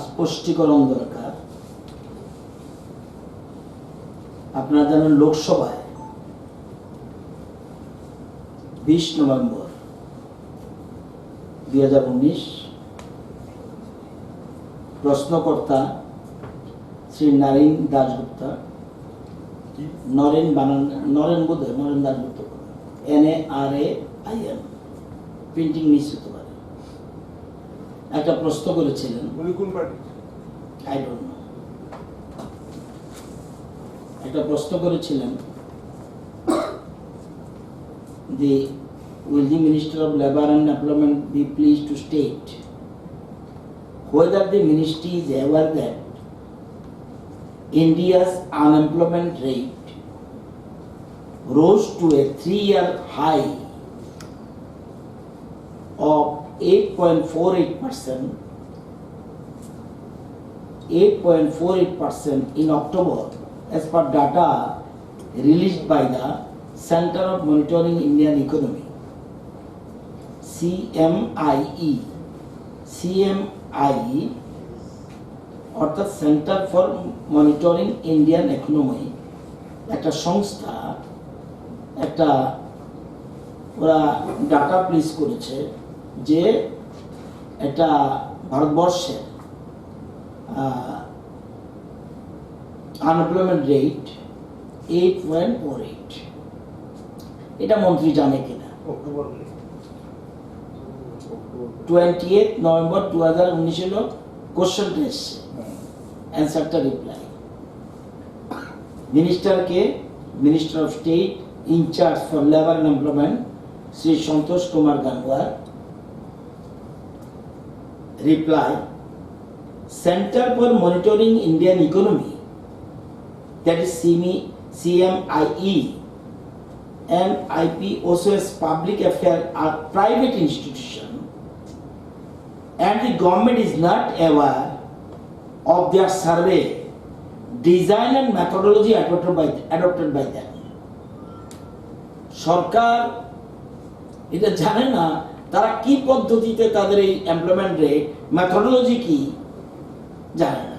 স্পষ্টীকরণ দরকার। আপনারা জানেন লোকসভায় 20 নভেম্বর 2019 প্রশ্নকর্তা শ্রী নরেন দাশগুপ্তা, নরেন দাশগুপ্ত, NARAIN, প্রিন্টিং মিশ্রিত পারে, একটা প্রশ্ন করেছিলেন। আই ডোন্ট নো, একটা প্রশ্ন করেছিলেন, will the Minister of Labour and Employment be pleased to state whether the ministry is aware that India's unemployment rate rose to a 3-year high of 8.48% in October as per data released by the Center of Monitoring Indian Economy, CMIE, অর্থাৎ centre for monitoring Indian economy, একটা সংস্থা, একটা ওরা data place করেছে যে এটা ভারতবর্ষের unemployment rate 8.48। এটা মন্ত্রী জানে কিনা? 28 নভেম্বর 2019 হলো কোশ্চেনটা এসছে, অ্যান্সারটা রিপ্লাই। মিনিস্টারকে, minister of state in charge for labour and employment Shri Santosh Kumar Gangwar reply, Center for Monitoring Indian Economy, that is CMIE, and IPOS public affairs are private institution, and the government is not aware of their survey design and methodology adopted by them. সরকার এটা জানে না তারা কি পদ্ধতিতে তাদের এই employment rate methodology কি জানে না।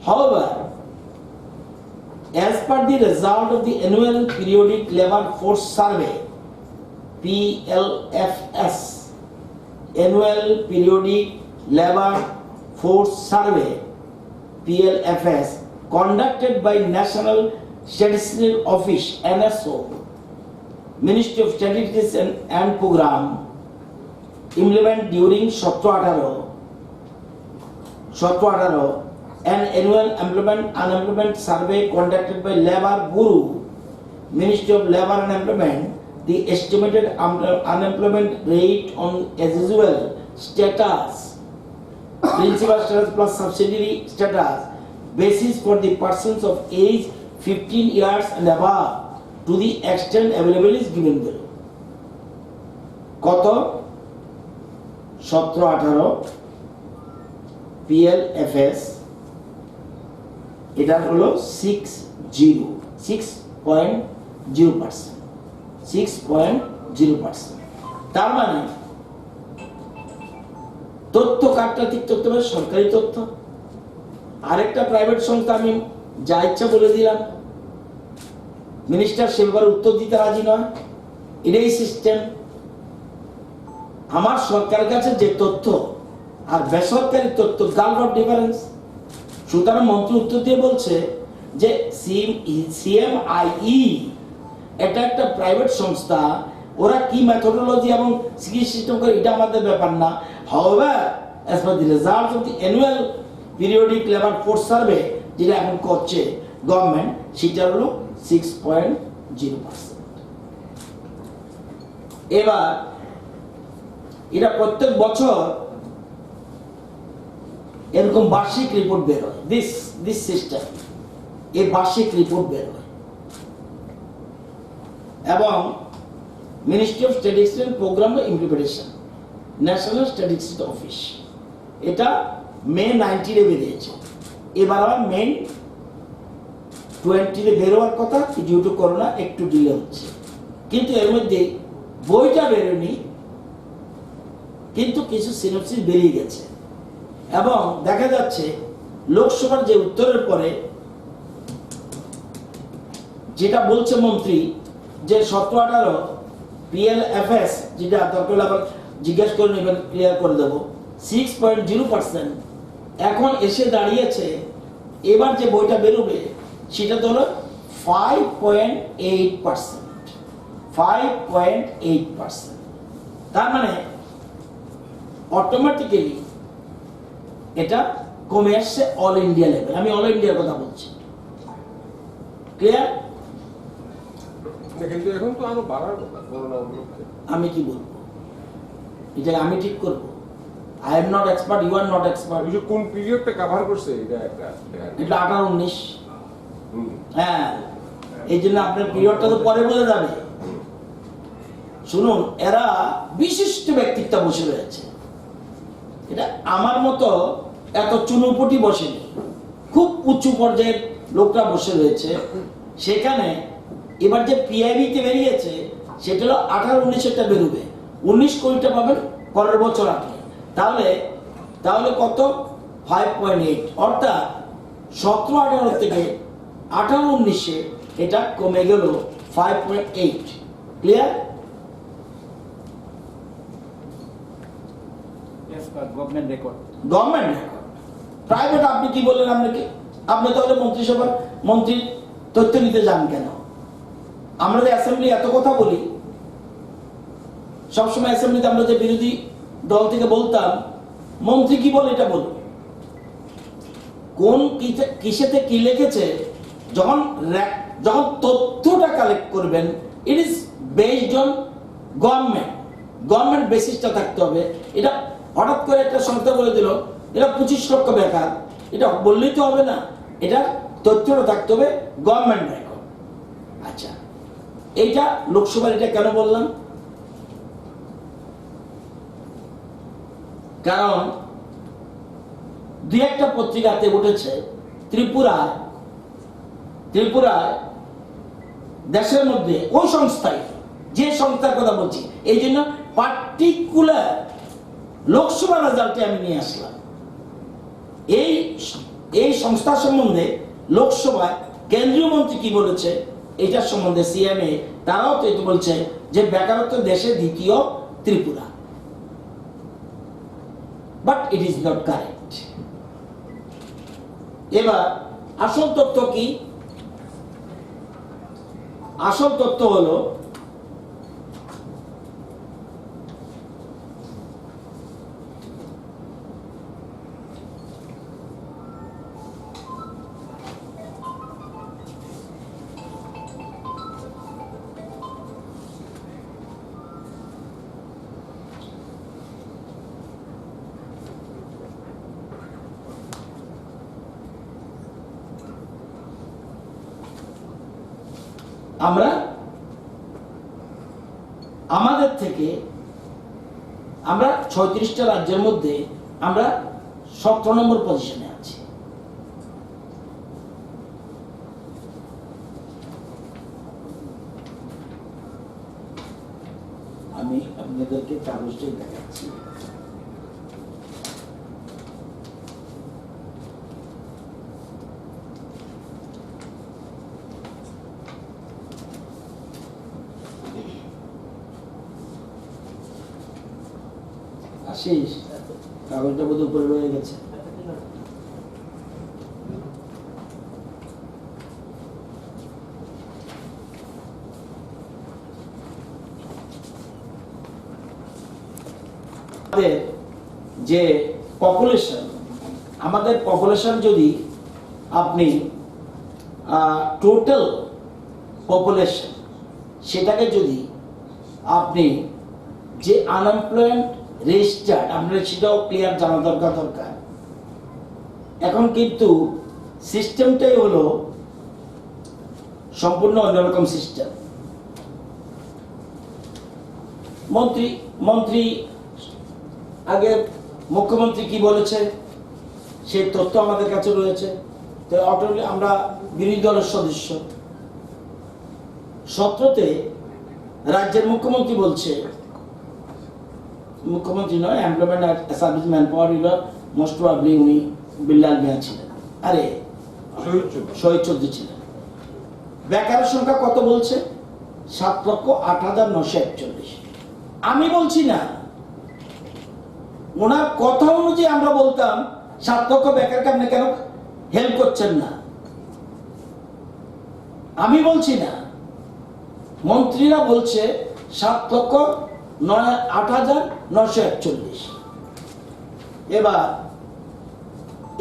However, as per the result of the annual periodic labor force survey PLFS, annual periodic labor force survey PLFS, conducted by National Statistical Office NSO, Ministry of Statistics and Program, implement during 17-18, an annual unemployment survey conducted by Labour Bureau, Ministry of Labour and Employment. The estimated unemployment rate on as usual status, principal status plus subsidiary status basis for the persons of age 15 years and above to the extent available is given below. কত? 17-18 PLFS, এটা হলো 6.0%। তার মানে তথ্য কারটা ঠিক তথ্য, সরকারি তথ্য, আরেকটা প্রাইভেট সংস্থা আমি যা ইচ্ছা বলে দিলাম, মিনিস্টার সেবার উত্তর দিতে রাজি নয়। এটাই সিস্টেম। আমার সরকারের কাছে যে তথ্য আর বেসরকারি তথ্য, গালভ অফ ডিফারেন্স। সুতরাং মন্ত্রী উত্তর দিয়ে বলছে যে CMIE এটা একটা প্রাইভেট সংস্থা, ওরা কি মেথডোলজি এবং সিস্টেম করে এটা আমাদের ব্যাপার না। However, as per the results of the annual periodic labor force survey, যেটা এখন করছে গভর্নমেন্ট, সেটা হলো 6.0%। এবার এটা প্রত্যেক বছর এরকম বার্ষিক রিপোর্ট বের হয়। দিস সিস্টেম, এই বার্ষিক রিপোর্ট বের হয় এবং ministry of statistics and programme implementation, national statistics office, এটা মে 19 বেরিয়েছে। এবার আবার মে 20 বেরোয়ার কথা, ডিউ টু করোনা একটু ডিলে হচ্ছে। কিন্তু এর মধ্যে বইটা বেরোনি, কিন্তু কিছু সিনপসিস বেরিয়ে গেছে। এবং দেখা যাচ্ছে লোকসভার যে উত্তরের পরে যেটা বলছে মন্ত্রী যে 17-18 PLFS, যেটা দরকার আবার জিজ্ঞেস করে নেবেন, ক্লিয়ার করে দেবো, 6.0%। এখন এসে দাঁড়িয়েছে এবার যে বইটা বেরোবে সেটা তো হলো 5.8%। 5.8%। তার মানে অটোমেটিক্যালি এটা কমে আসছে অল ইন্ডিয়া লেভেল। আমি অল ইন্ডিয়ার কথা বলছি, ক্লিয়ার? কিন্তু এখন তো আরো বাড়ার কথা করোনা উপলক্ষে। আমি কি বলবো, এটা আমি ঠিক করব? I am not expert, you are not expert. কোন পিরিয়ডটা কভার করছে এটা একটা এটা 18-19। হ্যাঁ, এই জন্য আপনার পিরিয়ডটা তো পরে বলে যাবে। শুনুন, এরা বিশিষ্ট ব্যক্তিত্ব বসে রয়েছে, এটা আমার মতো এত চুনুপুটি বসেনি, খুব উঁচু পর্যায়ের লোকরা বসে রয়েছে সেখানে। এবার যে পিআইবিতে বেরিয়েছে সেটা হলো 18-19 বেরোবে, 19 কোটিটা পাবেন পরের বছর আপনি। তাহলে কত? 5.8। অর্থাৎ 17-18 থেকে 18-19 এটা কমে গেল 5.8। ক্লিয়ার? Government record. প্রাইভেট আপনি কি বললেন? আপনি তাহলে মন্ত্রিসভার মন্ত্রী তথ্য নিতে যান কেন? আমরা যে অ্যাসেম্বলি এত কথা বলি, সবসময় অ্যাসেম্বলিতে আমরা যে বিরোধী দল থেকে বলতাম মন্ত্রী কি বলে এটা বলুন, কোন কিসেতে কি লিখেছে, যখন তথ্যটা কালেক্ট করবেন it is based on government বেসিসটা থাকতে হবে। এটা হঠাৎ করে একটা সংস্থা বলে দিল এটা 25 লক্ষ বেকার, এটা বললেই তো হবে না, এটা তথ্যটা থাকতে হবে গভর্নমেন্ট রেকর্ড। আচ্ছা, এইটা লোকসভার এটা কেন বললাম? কারণ দুই একটা পত্রিকাতে উঠেছে ত্রিপুরায় দেশের মধ্যে ওই সংস্থায়, যে সংস্থার কথা বলছি, এই জন্য পার্টিকুলার লোকসভা রেজাল্টে আমি নিয়ে আসলাম। এই সংস্থা সম্বন্ধে লোকসভায় কেন্দ্রীয় মন্ত্রী কি বলেছে এটার সম্বন্ধে, সিএমএ তারাও তো বলছে যে বেকারত্ব দেশে দ্বিতীয় Tripura, but it is not correct. এবার আসল তথ্য কি? আসল তথ্য হলো আমরা আমাদের থেকে আমরা 36টা রাজ্যের মধ্যে আমরা 17 নম্বর পজিশনে আছি। আমি আপনাদেরকে কাগজটি দেখাচ্ছি। আশিস, কাগজটা বোধ উপরে রয়ে গেছে। যে আমাদের পপুলেশন যদি আপনি টোটাল পপুলেশন সেটাকে যদি আপনি যে আনএমপ্লয়েমেন্ট রেজিস্টার্ড, আমরা সেটাও ক্লিয়ার জানা দরকার। এখন কিন্তু সিস্টেমটাই হলো সম্পূর্ণ অন্যরকম সিস্টেম। মন্ত্রী আগে মুখ্যমন্ত্রী কি বলেছে সেই তথ্য আমাদের কাছে রয়েছে। তো অটোমেটিক আমরা বিরোধী দলের সদস্য। 17তে রাজ্যের মুখ্যমন্ত্রী বলছে, মুখ্যমন্ত্রী নয়, employment service man power most probably উনি বিল্লাল মিয়া ছিলেন, আরে শহীদ চৌধুরী। শহীদ চৌধুরী ছিলেন। বেকারের সংখ্যা কত বলছে? 7,08,941। আমি বলছি না, ওনার কথা অনুযায়ী আমরা বলতাম 7 লক্ষ বেকারকে আপনি কেন হেল্প করছেন না। আমি বলছি না, মন্ত্রীরা বলছে 7,08,941।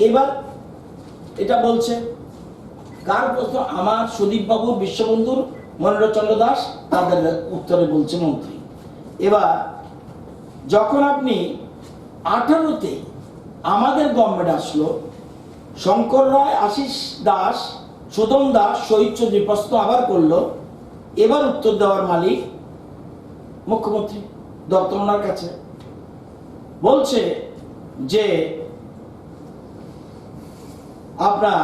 এবার এটা বলছে কার প্রশ্ন? আমার সুদীপ বাবু, বিশ্ববন্ধুর, মনোরচন্দ্র দাস, তাদের উত্তরে বলছে মন্ত্রী। এবার যখন আপনি 18-তে আমাদের গভর্নমেন্ট আসলো, শঙ্কর রায়, আশিস দাস, সুদন দাস, শহীদ চৌধুরী প্রশ্ন আবার করলো, এবার উত্তর দেওয়ার মালিক মুখ্যমন্ত্রী দপ্তর ওনার কাছে বলছে যে আপনার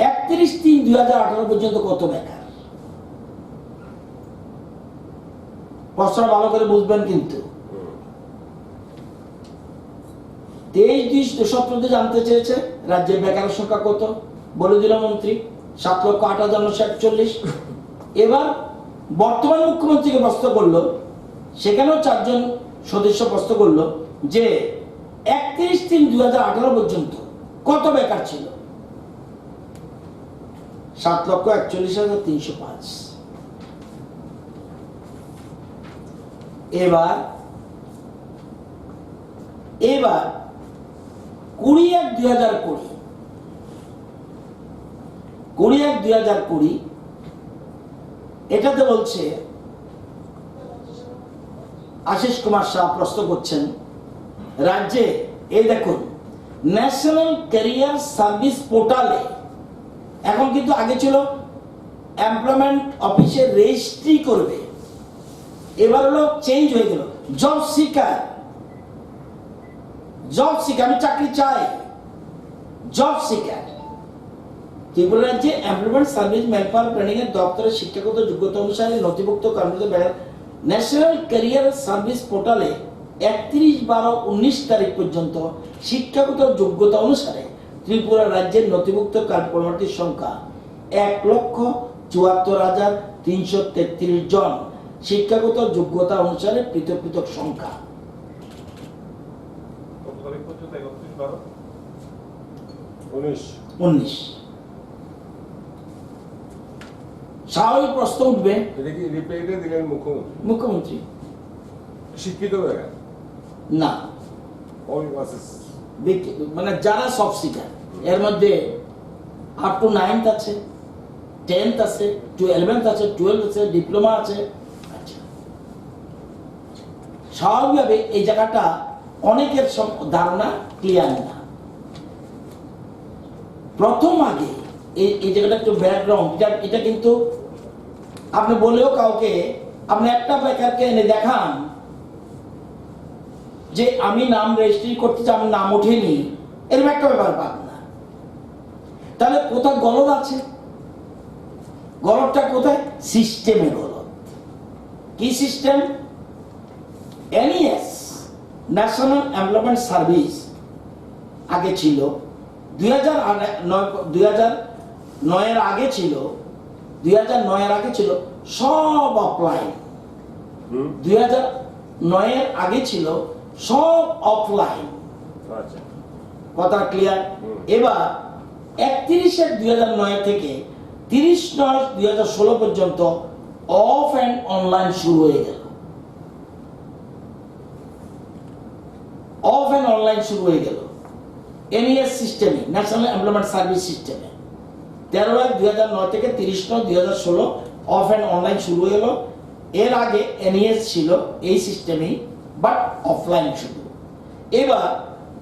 31/3/2018 পর্যন্ত কত বেকার? প্রশ্নটা ভালো করে বুঝবেন কিন্তু। 23/2/17 জানতে চেয়েছে রাজ্যের বেকারের সংখ্যা কত, বলে দিল মন্ত্রী 7,08,941। এবার বর্তমান মুখ্যমন্ত্রীকে প্রশ্ন করলো, সেখানেও 4 জন সদস্য প্রশ্ন করলো যে 31/3/2018 পর্যন্ত কত বেকার ছিল? 7,41,305। এবার 20/1/2020 এটাতে বলছে, আশিস কুমার শাহ প্রশ্ন করছেন রাজ্যে, এই দেখুন ন্যাশনাল ক্যারিয়ার সার্ভিস পোর্টালে, এখন কিন্তু আগে ছিল এমপ্লয়মেন্ট অফিসে রেজিস্ট্রি করবে, এবার হলো চেঞ্জ হয়ে গেল জব সিকার। আমি চাকরি চাই, জব সিকার। ত্রিপুরা রাজ্যে এমপ্লয়মেন্ট সার্ভিস ম্যানপাওয়ার প্ল্যানিং এর দপ্তরের শিক্ষাগত যোগ্যতা অনুসারে নথিভুক্ত কর্মরত ন্যাশনাল ক্যারিয়ার সার্ভিস পোর্টালে 31/12/19 তারিখ পর্যন্ত শিক্ষাগত যোগ্যতা অনুসারে ত্রিপুরা রাজ্যের নথিভুক্ত কর্মরতের সংখ্যা 1,74,333 জন। শিক্ষাগত যোগ্যতা অনুসারে পৃথক পৃথক সংখ্যা। 19। স্বাভাবিক প্রশ্ন উঠবে, এটা কি রিপ্লাইটা দিলেন মুখ্যমন্ত্রী শিক্ষিত বেকার না, অল ক্লাসেস, মানে যারা সব শিকার, এর মধ্যে আপ টু 9th আছে, 10th আছে, 11th আছে, 12th আছে, ডিপ্লোমা আছে। আচ্ছা, স্বাভাবিকভাবে এই জায়গাটা অনেকের ধারণা ক্লিয়ার না। প্রথম আগে এই জায়গাটা একটু ব্যাকগ্রাউন্ড, এটা কিন্তু আপনি বলেও কাউকে, আপনি একটা বেকারকে এনে দেখান যে আমি নাম রেজিস্ট্রি করতে চাই, আমার নাম ওঠেনি, এরকম একটা ব্যাপার পাবেন না। তাহলে কোথায় গলদ আছে? গলদটা কোথায়? সিস্টেমে গলদ। কি system? NES national employment service আগে ছিল 2009 এর আগে ছিল, 2009 এর আগে ছিল সব অফলাইন। 2009 এর আগে ছিল সব অফলাইন। আচ্ছা, কথা ক্লিয়ার? এবার 31/2009 থেকে 30/9/2016 পর্যন্ত অফ অ্যান্ড অনলাইন শুরু হয়ে গেল। অফ অ্যান্ড অনলাইন শুরু হয়ে গেল NES সিস্টেমে, ন্যাশনাল এমপ্লয়মেন্ট সার্ভিস সিস্টেমে। 13/1/2009 থেকে 30/9/2016 অফ অ্যান্ড অনলাইন শুরু হয়ে গেল। এর আগে NES ছিল এই সিস্টেমেই, বাট অফলাইন শুরু। এবার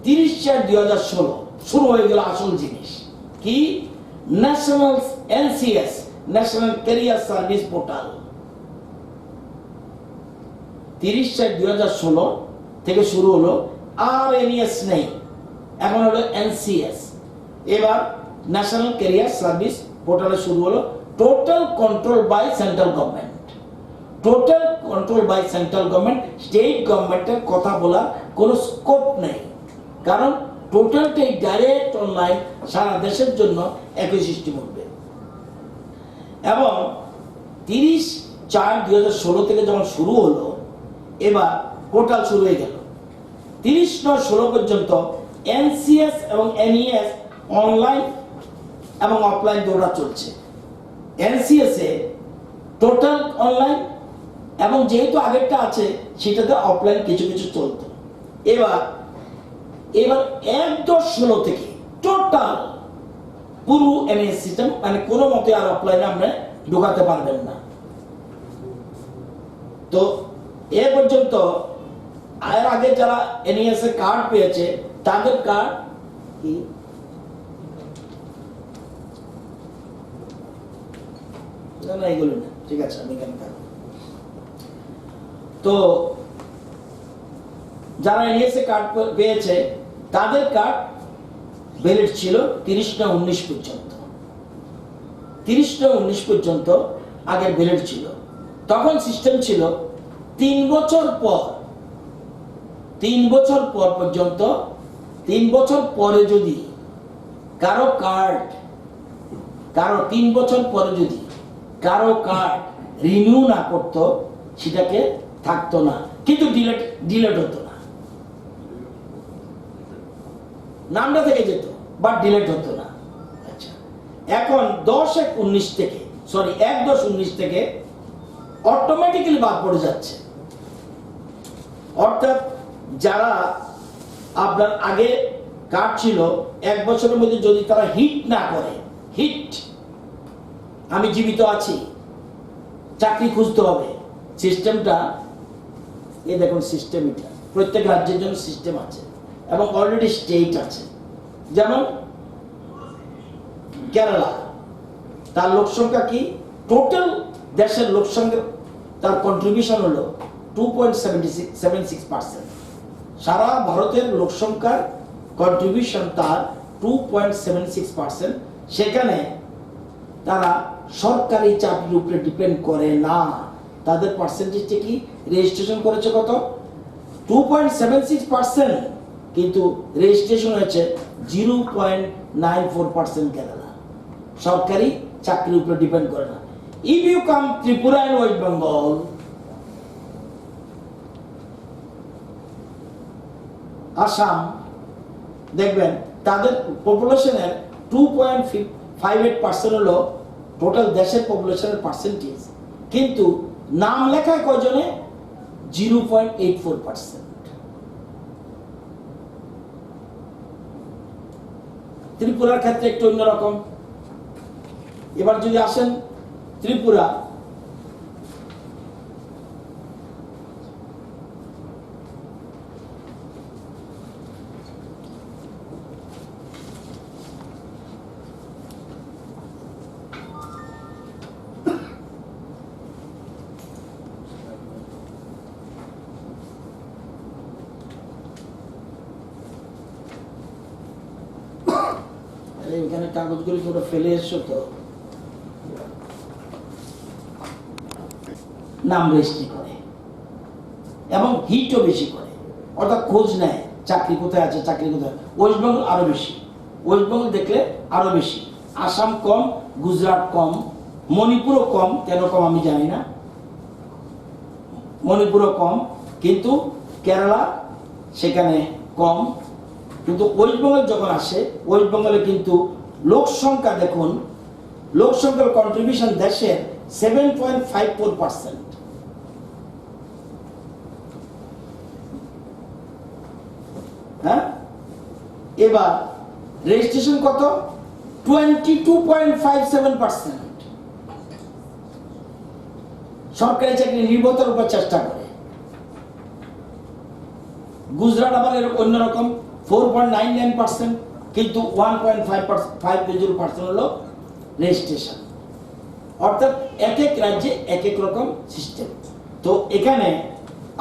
30/4/2016 শুরু হয়ে গেল আসল জিনিস কি? National NCS national career service portal. 30/4/2016 থেকে শুরু হলো, আর NES নেই, এখন হলো NCS। এবার ন্যাশনাল ক্যারিয়ার সার্ভিস পোর্টালে শুরু হলো, total control by central government. Total control by central government, state গভর্নমেন্টের কথা বলার কোনো স্কোপ নেই, কারণ টোটালটাই ডাইরেক্ট অনলাইন সারা দেশের জন্য একই সিস্টেম উঠবে। এবং 30/4/2016 থেকে যখন শুরু হলো, এবার পোর্টাল শুরু হয়ে গেল। 30/9/16 পর্যন্ত এনসিএস এবং এনইএস অনলাইন এবং অফলাইন দৌড়া চলছে। এনসিএস এ টোটাল অনলাইন, এবং যেহেতু আগেরটা আছে সেটাতে অফলাইন কিছু কিছু চলতো। এবার 1/10/16 থেকে টোটাল পুরো এনএস সিস্টেম, মানে কোনো মতে আর অফলাইনে আমরা ঢোকাতে পারবেন না। তো এ পর্যন্ত এর আগে যারা এনএস এর কার্ড পেয়েছে তাদের কার্ড কি না, এগুলো না, ঠিক আছে, আমি কেন থাকবো। তো যারা এনএস এর কার্ড পেয়েছে তাদের কার্ড ভ্যালিড ছিল 30/19 পর্যন্ত। 30/19 পর্যন্ত আগের ভ্যালিড ছিল। তখন সিস্টেম ছিল 3 বছর পর, 3 বছর পর পর্যন্ত, 3 বছর পরে যদি কারো 3 বছর পরে যদি কারো কার্ড রিনিউ না করতো সেটাকে থাকতো না, কিন্তু ডিলেট হতো না, নামটা থেকে যেত বাট ডিলেট হতো না। আচ্ছা, এখন 10/1/19 থেকে 1/10/19 থেকে অটোমেটিক্যালি বাদ পড়ে যাচ্ছে। অর্থাৎ যারা আপনার আগে কার্ড ছিল 1 বছরের মধ্যে যদি তারা হিট না করে, আমি জীবিত আছি, চাকরি খুঁজতে হবে, সিস্টেমটা এই দেখুন, সিস্টেম এটা প্রত্যেক রাজ্যের জন্য সিস্টেম আছে এবং অলরেডি স্টেট আছে। যেমন কেরালা, তার লোকসংখ্যা কি, টোটাল দেশের লোকসংখ্যা তার কন্ট্রিবিউশন হলো 2.76%। সারা ভারতের লোকসংখ্যার কন্ট্রিবিউশন তার 2.76%। সেখানে তারা সরকারি চাকরির উপরে ডিপেন্ড করে না। তাদের পার্সেন্টেজটা কি, রেজিস্ট্রেশন করেছে কত, 2.76%, কিন্তু রেজিস্ট্রেশন হয়েছে 0.94%। কেরালা সরকারি চাকরির উপরে ডিপেন্ড করে না। If you come Tripura and West Bengal, Assam, দেখবেন তাদের পপুলেশনের 2.58% হলো টোটাল দেশের পপুলেশনের পার্সেন্টেজ, কিন্তু নাম লেখায় কয়জনে, 0.84%। ত্রিপুরার ক্ষেত্রে একটু অন্যরকম। এবার যদি আসেন ত্রিপুরা, এখানে কাগজগুলি পুরো ফেলে এসছো তো, নাম রেজিস্ট্রি করে এবং হিটও বেশি করে, অর্থাৎ খোঁজ নেয় চাকরি কোথায় আছে, চাকরি কোথায়। ওয়েস্ট বেঙ্গল আরো বেশি, ওয়েস্ট বেঙ্গল দেখলে আরো বেশি। আসাম কম, গুজরাট কম, মণিপুরও কম, কেন কম আমি জানি না, মণিপুরও কম, কিন্তু কেরালা সেখানে কম। কিন্তু ওয়েস্ট বেঙ্গল যখন আসে, ওয়েস্ট বেঙ্গলে কিন্তু লোক সংখ্যা দেখুন, লোক সংখ্যার কন্ট্রিবিউশন দেশের 7.54%। হ্যাঁ, এবার রেজিস্ট্রেশন কত, 22.57%। সরকারি চাকরি নির্ভরতার উপর চেষ্টা করে। গুজরাট আবার এরকম অন্যরকম, 4.99%, কিন্তু 1.50% হলো রেজিস্ট্রেশন। অর্থাৎ এক এক রাজ্যে এক এক রকম সিস্টেম। তো এখানে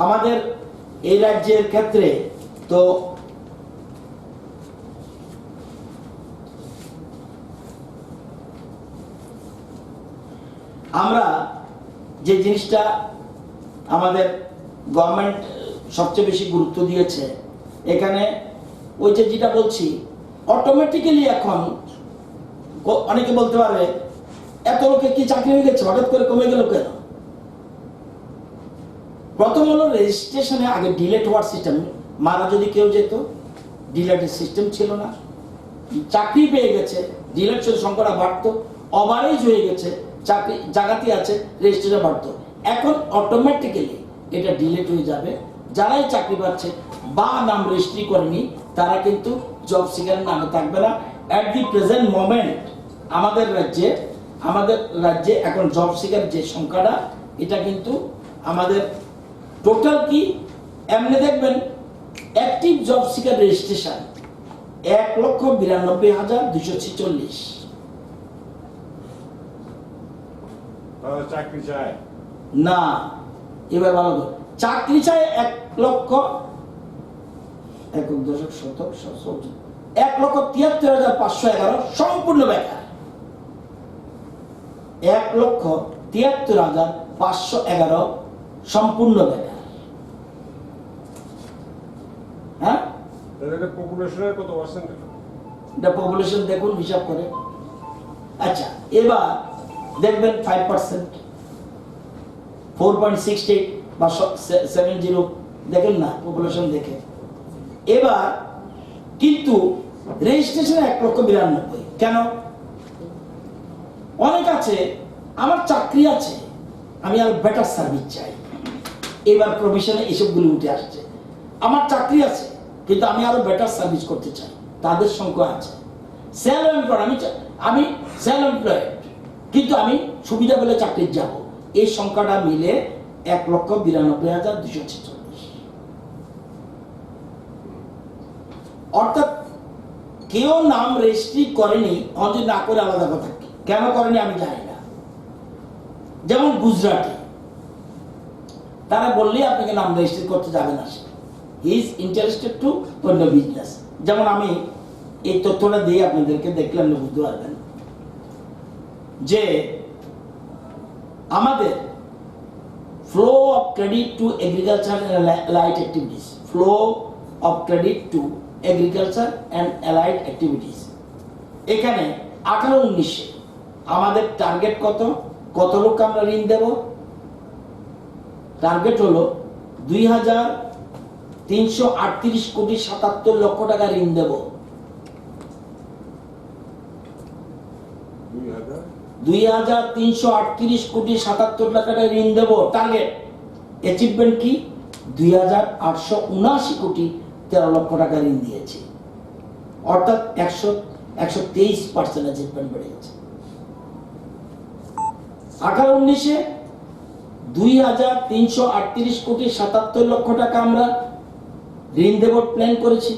আমাদের এই রাজ্যের ক্ষেত্রে তো আমরা যে জিনিসটা আমাদের গভর্নমেন্ট সবচেয়ে বেশি গুরুত্ব দিয়েছে এখানে। ওই যে যেটা বলছি, অটোমেটিক্যালি এখন অনেকে বলতে পারবে এত লোকে কি চাকরি হয়ে গেছে, হঠাৎ করে কমে গেল কেন? প্রথম হলো রেজিস্ট্রেশনে আগে ডিলেট হওয়ার সিস্টেম, মারা যদি কেউ যেত ডিলেটের সিস্টেম ছিল না, চাকরি পেয়ে গেছে ডিলেট সংখ্যাটা বাড়তো, ওভারেজ হয়ে গেছে চাকরি জায়গাতে আছে রেজিস্ট্রেশন বাড়তো। এখন অটোমেটিক্যালি এটা ডিলেট হয়ে যাবে, যারাই চাকরি পাচ্ছে বা নাম রেজিস্ট্রি করেনি তারা কিন্তু জব সিকার নামে থাকবে না। অ্যাট দি প্রেজেন্ট মোমেন্ট আমাদের রাজ্যে এখন জব সিকার যে সংখ্যাটা, এটা কিন্তু আমাদের টোটাল কি এমনি দেখবেন অ্যাক্টিভ জব সিকার রেজিস্ট্রেশন 1,92,246। তারা চাকরি চায় না, এবার ভালো করে চাকরি চায় 1,73,511 সম্পূর্ণ বেকার। 1,73,511 সম্পূর্ণ বেকার। হ্যাঁ, তাদের পপুলেশনের কত পার্সেন্ট? এটা পপুলেশন দেখুন হিসাব করে। আচ্ছা, এবার দেখবেন 5%, 4.68 বা 70 দেখেন না পপুলেশন দেখে। এবার কিন্তু রেজিস্ট্রেশন 1,92,000 কেন? অনেক আছে আমার চাকরি আছে, আমি আর বেটার সার্ভিস চাই। এবার প্রভিশনে এসবগুলো উঠে আসছে, আমার চাকরি আছে কিন্তু আমি আরো বেটার সার্ভিস করতে চাই, তাদের সংখ্যা আছে। সেলফ এমপ্লয়েড, আমি সেলফ এমপ্লয়েড কিন্তু আমি সুবিধা পেলে চাকরির যাব, এই সংখ্যাটা মিলে 1,92,246। অর্থাৎ কেউ নাম রেজিস্ট্রি করেনি, অনেক না করে আলাদা কথা, কেন করেনি আমি জানি না। যেমন গুজরাটে তারা বললেই আপনাকে নাম রেজিস্ট্রি করতে যাবে না, হি ইজ ইন্টারেস্টেড টু অন্য বিজনেস। যেমন আমি এই তথ্যটা দিয়ে আপনাদেরকে দেখলাম বুঝতে পারবেন যে আমাদের flow of credit to agriculture and allied activities, flow of credit to agriculture and allied activities, এখানে 18-19 আমাদের টার্গেট কত লোক আমরা ঋণ দেব? টার্গেট হলো 2,338,77,00,000 টাকা ঋণ দেব। 2,338,77,00,000 টাকা ঋণ দেব টার্গেট। অ্যাচিভমেন্ট কি? 2,879,13,00,000 টাকা ঋণ দিয়েছি, অর্থাৎ 123% অ্যাচিভমেন্ট বেড়ে গেছে। 18-19 2,338,77,00,000 টাকা আমরা ঋণ দেব প্ল্যান করেছি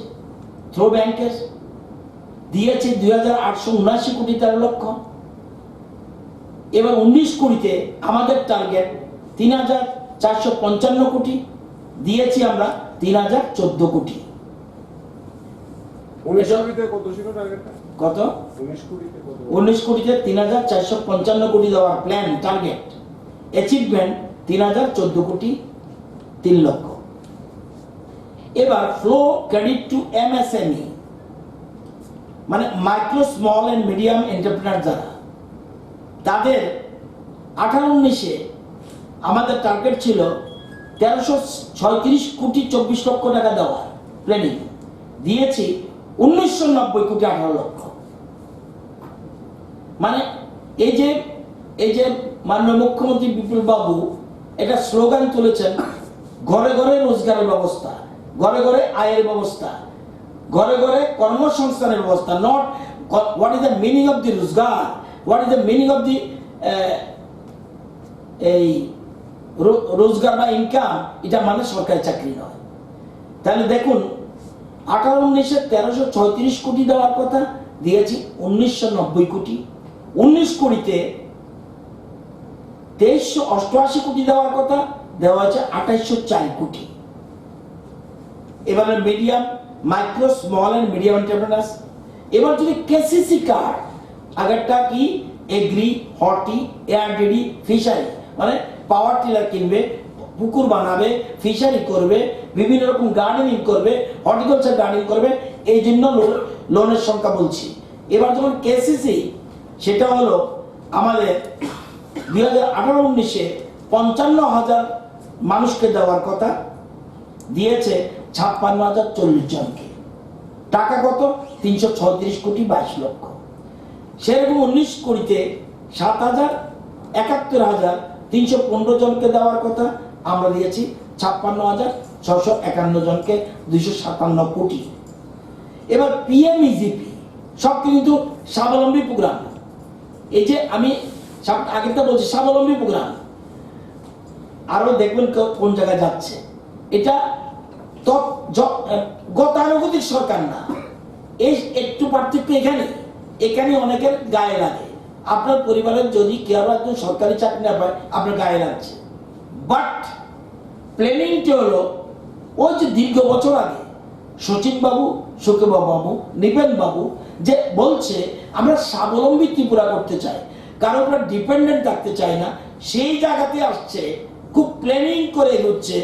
থ্রু ব্যাংকের, দিয়েছি 2,879,13,00,000। এবার 19-20-তে আমাদের টার্গেট 3,455 কোটি, দিয়েছি আমরা 3,014 কোটি। 19-20-তে কত ছিল টার্গেটটা? কত? 19-20-তে কত? 19-20-তে 3,455 কোটি দেওয়ার প্ল্যান টার্গেট, অ্যাচিভমেন্ট 3,014 কোটি 3 লক্ষ। এবার ফ্লো ক্রেডিট টু এমএসএমই মানে micro small and medium entrepreneur, যারা তাদের 18-19-এ আমাদের টার্গেট ছিল 1,336,24,00,000 টাকা দেওয়ার প্ল্যানিং, দিয়েছি 1,990,18,00,000। মানে এই যে মাননীয় মুখ্যমন্ত্রী বিপ্লব বাবু এটা স্লোগান তুলেছেন, ঘরে ঘরে রোজগারের ব্যবস্থা, ঘরে ঘরে আয়ের ব্যবস্থা, ঘরে ঘরে কর্মসংস্থানের ব্যবস্থা। Not what is the meaning of the rozgar, what is the meaning of the এই রোজগার বা ইনকাম, এটা মানে সরকারি চাকরি নয়। তাহলে দেখুন 18-19-এ 1,336 কোটি দেওয়ার কথা, দিয়েছি 1,990 কোটি। 19-20-তে 2,388 কোটি দেওয়ার কথা, দেওয়া হয়েছে 2,804 কোটি। এবারে medium micro small and medium entrepreneurs, এবার যদি কেসিসি কার্ড, আগেরটা কি এগ্রি, হর্টি, এআরডিডি, ফিশারি, মানে পাওয়ার টিলার কিনবে পুকুর বানাবে, ফিশারি করবে, বিভিন্ন রকম গার্ডেনিং করবে, হর্টিকালচার গার্ডেনিং করবে, এই জন্য লোনের সংখ্যা বলছি। এবার যখন কেসিসি, সেটা হলো আমাদের 2018-19-এ 55,000 মানুষকে দেওয়ার কথা, দিয়েছে 56,040 জনকে। টাকা কত? 336 কোটি 22 লক্ষ। সেরকম 19-20 71,315 জনকে দেওয়ার কথা, আমরা দিয়েছি 56,651 জনকে 257 কোটি। এবার পিএমইজিপি সব কিন্তু স্বাবলম্বী প্রোগ্রাম। এই যে আমি আগেরটা বলছি স্বাবলম্বী প্রোগ্রাম, আরো দেখবেন কোন জায়গায় যাচ্ছে। এটা গতানুগতিক সরকার না, এই একটু পার্থক্য এখানে অনেকের গায়ে লাগে। আপনার পরিবারের যদি কেউ একজন সরকারি চাকরি না পায়, আপনার গায়ে লাগছে। বাট প্ল্যানিংটি হলো ওই যে দীর্ঘ বছর আগে শচীন বাবু, সুখবাবু বাবু, নিপেন বাবু যে বলছে আমরা স্বাবলম্বী ত্রিপুরা করতে চাই, কারো উপর ডিপেন্ডেন্ট থাকতে চাই না, সেই জায়গাতে আসছে, খুব প্ল্যানিং করে এগোচ্ছে।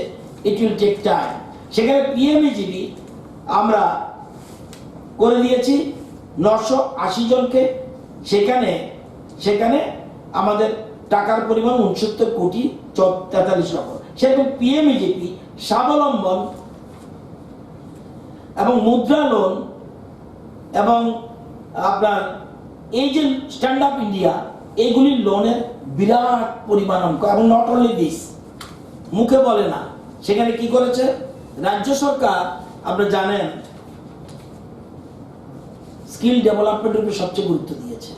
It will take time. সেখানে পিএমইজিবি আমরা করে দিয়েছি 980 জনকে। সেখানে আমাদের টাকার পরিমাণ 69 কোটি 43 লক্ষ। সেরকম পিএমইজিপি স্বাবলম্বন এবং মুদ্রা লোন এবং আপনার এই যে স্ট্যান্ড আপ ইন্ডিয়া, এইগুলির লোনের বিরাট পরিমাণ অঙ্ক। এবং নট অনলি দিস, মুখে বলে না, সেখানে কি করেছে রাজ্য সরকার, আপনারা জানেন স্কিল ডেভেলপমেন্টের উপর সবচেয়ে গুরুত্ব দিয়েছে।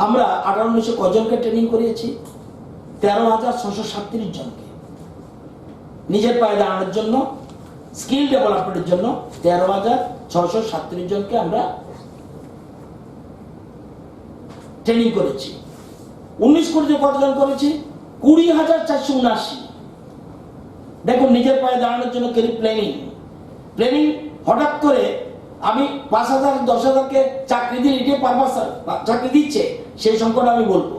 আমরা 18-19 কজনকে ট্রেনিং করিয়েছি? 13,637 জনকে নিজের পায়ে দাঁড়ানোর জন্য, স্কিল ডেভেলপমেন্টের জন্য 13,637 জনকে আমরা ট্রেনিং করেছি। 19 কোটিতে কতজন করেছি? 20,479। দেখুন, নিজের পায়ে দাঁড়ানোর জন্য প্ল্যানিং হঠাৎ করে আমি 5,000 10,000কে চাকরি দিয়ে এটি পারপাস চাকরি দিচ্ছে, সেই সংখ্যাটা আমি বলবো।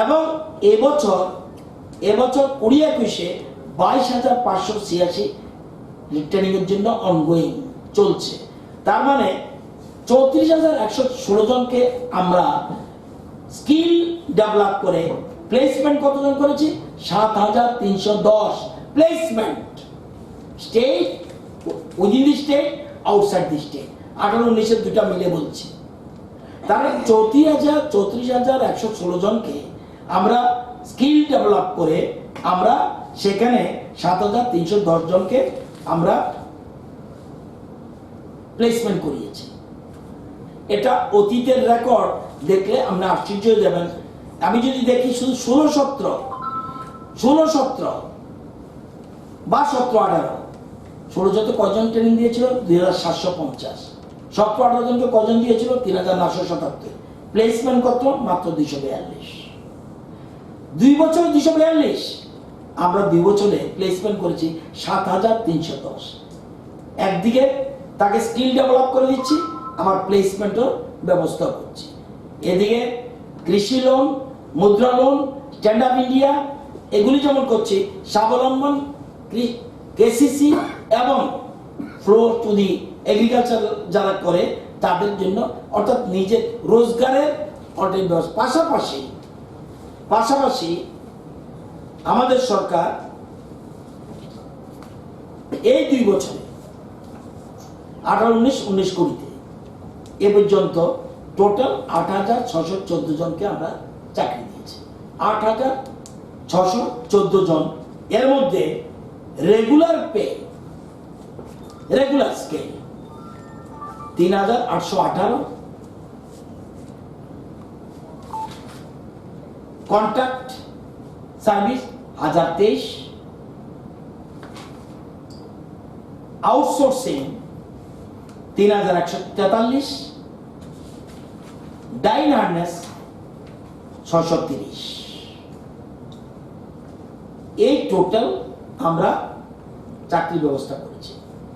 এবং এবছর 2021-এ 22,586 ট্রেনিং এর জন্য অনগোয়িং চলছে। তার মানে 34,116 জনকে আমরা স্কিল ডেভেলপ করে প্লেসমেন্ট কতজন করেছি? 7,310 placement, state, within the state, outside the state. 18-19-এর দুটা মিলে বলছি। তার 34,116 জনকে আমরা স্কিল ডেভেলপ করে আমরা সেখানে 7,310 জনকে আমরা প্লেসমেন্ট করিয়েছি। এটা অতীতের রেকর্ড দেখলে আমরা আশ্চর্য হয়ে যাবেন। আমি যদি দেখি শুধু 16-17 বা 17-18, 16-17 কজন ট্রেনিং দিয়েছিল? 2,750। 17-18 জনকে কজন দিয়েছিল? 3,977। প্লেসমেন্ট কত? মাত্র 242। 2 বছরে 242। আমরা 2 বছরে প্লেসমেন্ট করেছি 7,310। একদিকে তাকে স্কিল ডেভেলপ করে দিচ্ছি, আমার প্লেসমেন্টও ব্যবস্থা করছি। এদিকে কৃষি লোন, মুদ্রা লোন, স্ট্যান্ড আপ ইন্ডিয়া, এগুলি যেমন করছি, স্বাবলম্বন, কেসিসি এবং ফ্লো টু দি এগ্রিকালচার যারা করে তাদের জন্য, অর্থাৎ নিজের রোজগারের পাশাপাশি আমাদের সরকার এই 2 বছরে 18-19 কোটিতে এ পর্যন্ত টোটাল 8,614 জনকে আমরা চাকরি দিয়েছি। 8,614 জন। এর মধ্যে regular scale 3,818, contract service 1,023, outsourcing 3,143, ডাইন হার্নেস 630। এই টোটাল আমরা চাকরি ব্যবস্থা করেছি।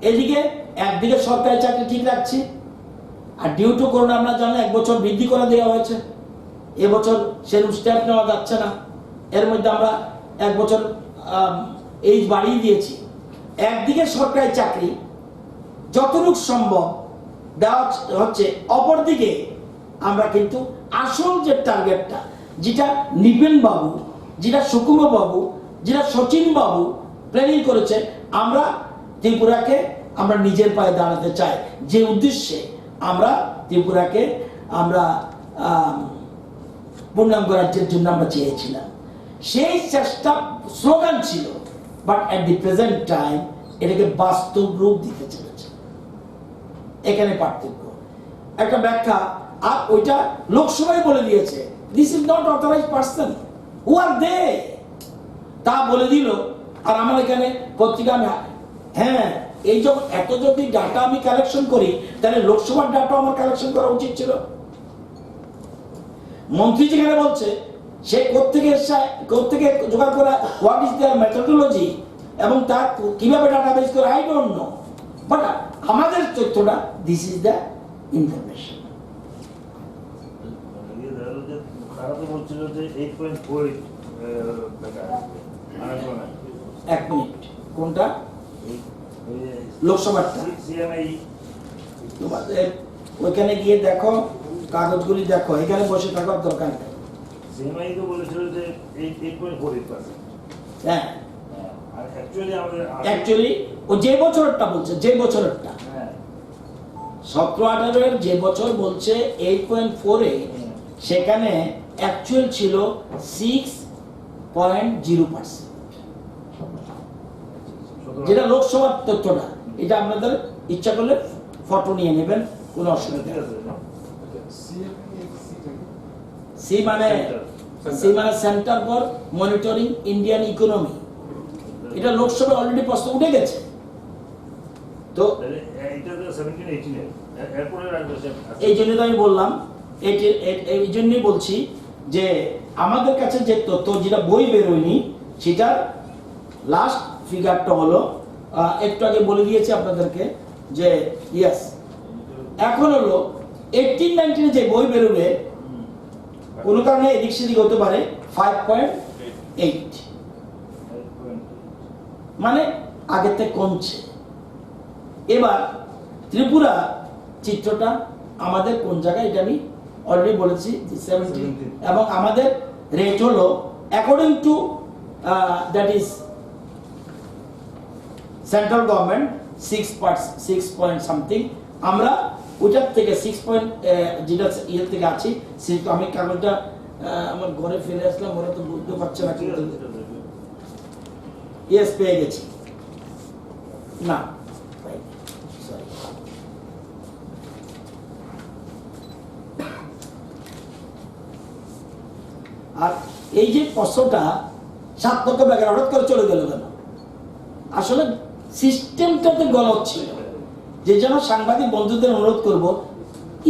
এদিকে একদিকে সরকারি চাকরি ঠিক রাখছি, আর ডিউ টু করোনা আমরা জানি 1 বছর বৃদ্ধি করে দেওয়া হয়েছে। এবছর সেরকম স্টেপ নেওয়া যাচ্ছে না। এর মধ্যে আমরা 1 বছর এইজ বাড়িয়ে দিয়েছি। একদিকে সরকারি চাকরি যতটুকু সম্ভব দেওয়া হচ্ছে, অপরদিকে আমরা কিন্তু আসল যে টার্গেটটা, যেটা নিপেন বাবু, যেটা সুকুমার বাবু, যেটা সচিন বাবু প্ল্যানিং করেছে, আমরা ত্রিপুরাকে আমরা নিজের পায়ে দাঁড়াতে চাই, যে উদ্দেশ্যে আমরা ত্রিপুরাকে আমরা পূর্ণাঙ্গ রাজ্যের জন্য আমরা চেয়েছিলাম। সেই চেষ্টা স্লোগান ছিল, but at the present time এটাকে বাস্তব রূপ দিতে চলেছে। এখানে পার্থক্য, একটা ব্যাখ্যা। আর ওইটা লোকসভায় বলে দিয়েছে, this is not authorised person, who are they, তা বলে দিল। আর আমার এখানে পত্রিকা আমি, হ্যাঁ, এই যখন এত যদি ডাটা আমি কালেকশন করি, তাহলে লোকসভার ডাটা আমার কালেকশন করা উচিত ছিল। মন্ত্রী যেখানে বলছে সে কোত্থেকে জোগাড় করা, হোয়াট ইজ দেয়ার মেথোডোলজি, এবং তার কিভাবে ডাটাবেস করে, আই ডোন্ট নো, বাট আমাদের তথ্যটা, দিস ইজ দ্য ইনফরমেশন। তারা তো বলছিল যে 8.4 এক মিনিট, কোনটা? লোকসভাটা। সিএমআই তোমাদের ওইখানে গিয়ে দেখো, কাগজগুলি দেখো, এখানে বসে থাকার দরকার নেই। সিএমআই তো বলেছিল যে 8.48%। হ্যাঁ, আর অ্যাকচুয়ালি ও যে বছরটা বলছে, যে বছরটা হ্যাঁ 17-18 এর যে বছর বলছে 8.4 এ, সেখানে অ্যাকচুয়াল ছিল 6.0%, যেটা লোকসভার তথ্যটা। এটা আপনাদের ইচ্ছা করলে ফটো নিয়ে নেবেন, কোনো অসুবিধা নেই। সি মানে centre for monitoring Indian economy, এটা লোকসভায় অলরেডি প্রশ্ন উঠে গেছে। তো এইটা তো 17-18 এরপরে এই জন্য তো আমি বললাম, এই জন্যই বলছি যে আমাদের কাছে যে তথ্য, যেটা বই বেরোয়নি, সেটার লাস্ট ফিগারটা হলো, একটু আগে বলে দিয়েছি আপনাদেরকে যে ইয়েস, এখন হলো 18-19 যে বই বেরোবে, কোনো কারণে এদিক সেদিক হতে পারে, 5.8, মানে আগের থেকে কমছে। এবার ত্রিপুরা চিত্রটা আমাদের কোন জায়গায়, এটা আমি অলরেডি বলেছি, 70, এবং আমাদের রেট হলো according to that is central government 6 point something. আমরা ওইটার থেকে 6 পয়েন্ট যেটা ইয়ে থেকে আছি, সেটা আমি কাগজটা আমার ঘরে ফেলে আসলাম, ওরা তো বুঝতে পারছে না, কিন্তু ইয়েস পেয়ে গেছি। না, সরি, আর এই যে প্রশ্নটা 7 লক্ষ টাকা হঠাৎ করে চলে গেল কেন? আসলে সিস্টেমটাতে গলত ছিল। যে জন্য সাংবাদিক বন্ধুদের অনুরোধ করব,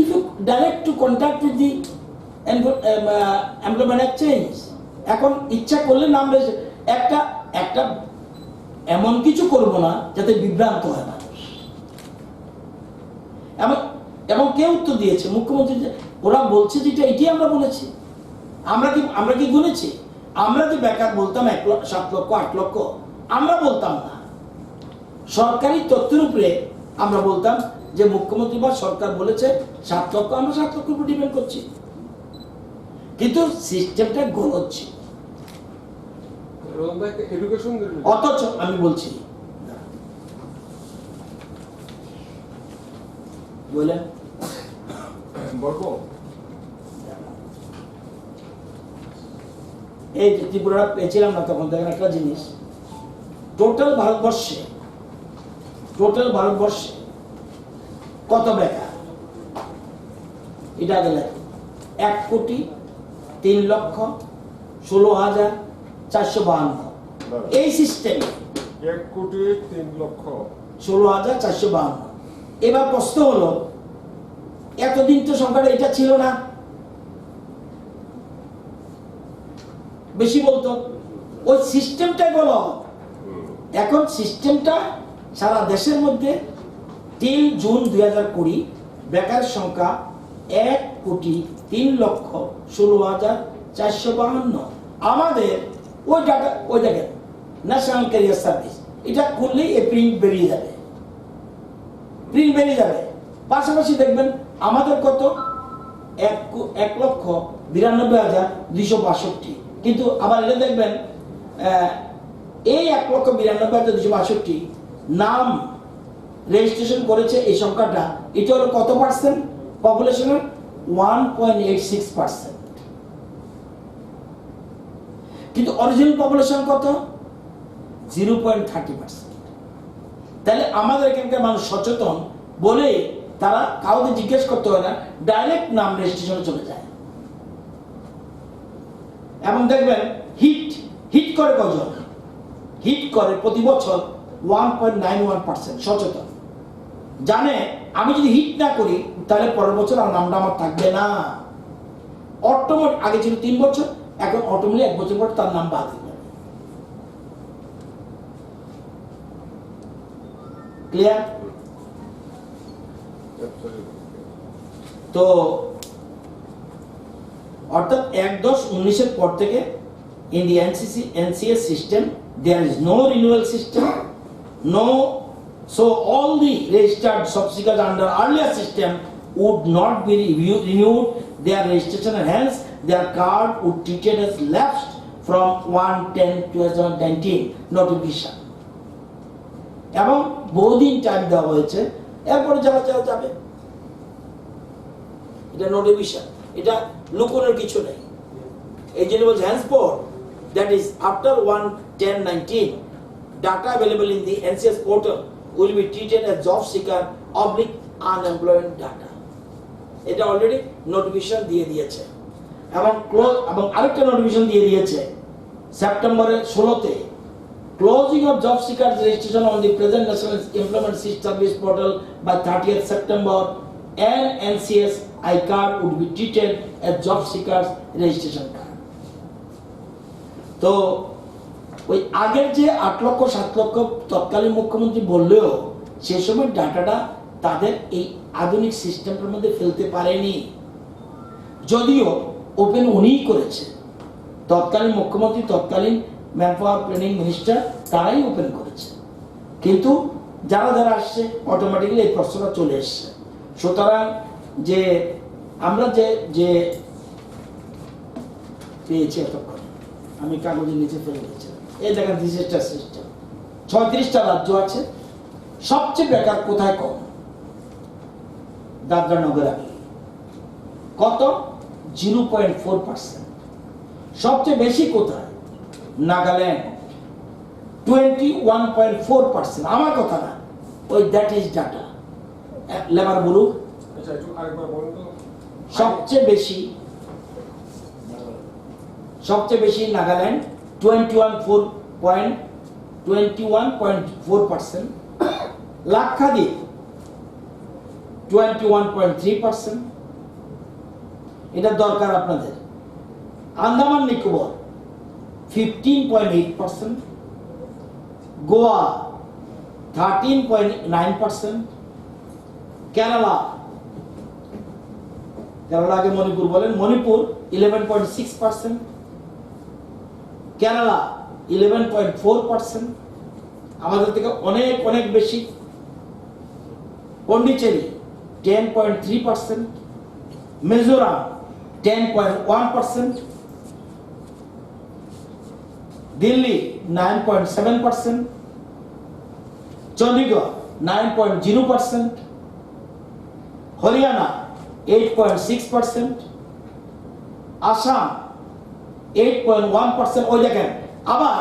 if you direct to contact with the employment exchange, এখন ইচ্ছা করলে নাম একটা এমন কিছু করব না যাতে বিভ্রান্ত হয় মানুষ। এবং কে উত্তর দিয়েছে? মুখ্যমন্ত্রী। ওরা বলছে যেটা, এটি আমরা বলেছি। আমরা কি গুনেছি? আমরা যে বেকার বলতাম 7 লক্ষ 8 লক্ষ, আমরা বলতাম না। সরকারি তথ্যের উপরে আমরা বলতাম যে মুখ্যমন্ত্রী বা সরকার বলেছে 7 লক্ষ, আমরা 7 লক্ষ উপর ডিপেন্ড করছি, কিন্তু সিস্টেমটা গলত ছিল। অথচ আমি বলছি, বলেন এই যে ত্রিপুরা পেয়েছিলাম না তখন, দেখেন একটা জিনিস, টোটাল ভারতবর্ষে কত বেকার, এটা গেলে 1,03,16,452। এই সিস্টেম 1,03,16,452। এবার প্রশ্ন হলো, এতদিন তো সংখ্যাটা এটা ছিল না, বেশি বলতো, ওই সিস্টেমটা বলো। এখন সিস্টেমটা সারা দেশের মধ্যে টিল জুন 2020 বেকার সংখ্যা 1,03,16,452। আমাদের ওই ডাটা ওই দেখেন ন্যাশনাল ক্যারিয়ার সার্ভিস, এটা করলেই এই প্রিন্ট বেরিয়ে যাবে, প্রিন্ট বেরিয়ে যাবে। পাশাপাশি দেখবেন আমাদের কত 1,92,262, কিন্তু আবার এটা দেখবেন এই 1,92,262 নাম রেজিস্ট্রেশন করেছে, এই সংখ্যাটা এটা হলো কত পার্সেন্ট পপুলেশনের? 1.86%। কিন্তু অরিজিনাল পপুলেশন কত? 0.30%। তাহলে আমাদের এখানকার মানুষ সচেতন বলে তারা কাউকে জিজ্ঞেস করতে হয় না, ডাইরেক্ট নাম রেজিস্ট্রেশনে চলে যায়। এবং দেখবেন হিট করে কজন? হিট করে প্রতি বছর 1.91% সচেতন, জানে আমি যদি হিট না করি তাহলে পরের বছর আর নামটা আমার থাকবে না। অটোমেটিক আগে ছিল 3 বছর, এখন অটোমেটিক 1 বছর পর তার নাম বাদ হয়ে যাবে। ক্লিয়ার? তো অর্থাৎ 1/10/19 পর থেকে in the NCS system there is no renewal system, no, so all the registered subsequent under earlier system would not be renewed their registration, and hence their card would treated as lapsed from 1/10/2019 notification, এবং বহুদিন time দেওয়া হয়েছে, এরপরে যারা যাবে। এটা notification, এটা লুকোনোর কিছু নেই। এই জন্য বলছে henceforth, that is after 1/10/19 data available in the NCS portal will be treated as job seeker /unemployment data. এটা অলরেডি নোটিফিকেশন দিয়ে দিয়েছে, এবং আরেকটা নোটিফিকেশন দিয়ে দিয়েছে সেপ্টেম্বরের 16-তে, closing of job seekers registration on the present National Employment Service portal by 30th September, and NCS I-card would be treated as job seekers registration card. তো ওই আগের যে 8 লক্ষ 7 লক্ষ তৎকালীন মুখ্যমন্ত্রী বললেও সে সময় ডাটাটা তাদের এই আধুনিক সিস্টেমের মধ্যে ফেলতে পারেনি, যদিও ওপেন উনিই করেছে। তৎকালীন মুখ্যমন্ত্রী, তৎকালীন ম্যানপাওয়ার প্ল্যানিং মিনিস্টার, তারাই ওপেন করেছে। কিন্তু যারা যারা আসছে অটোমেটিক্যালি এই প্রশ্নটা চলে এসছে। সুতরাং যে আমরা যে পেয়েছি এতক্ষণ, আমি কাগজের নিচে ফেলে দিয়েছিলাম, এই দেখেন ডিজিটাল সিস্টেম 36টা রাজ্য আছে। সবচেয়ে বেকার কোথায় কম? দাদরা নগর হাভেলি। কত? 0.4%। সবচেয়ে বেশি কোথায়? নাগাল্যান্ড 21.4%। আমার কথা না, ওই দ্যাট ইজ ডাটা। লেবার বলুক সবচেয়ে বেশি নাগাল্যান্ড 21.4%, লাক্ষাদ্বীপ 21.3%, এটা দরকার আপনাদের। আন্দামান নিকোবর 15.8%, গোয়া 13.9%, কেরালা আগে মণিপুর বলেন, মণিপুর 11.6%, কেরালা 11.4%, আমাদের থেকে অনেক অনেক বেশি। পন্ডিচেরি 10.3%, মিজোরাম 10.1%, দিল্লি 9.7%, চণ্ডীগড় 9.0%, হরিয়ানা 8.6%, আসাম 8.1%। ওই দেখেন আবার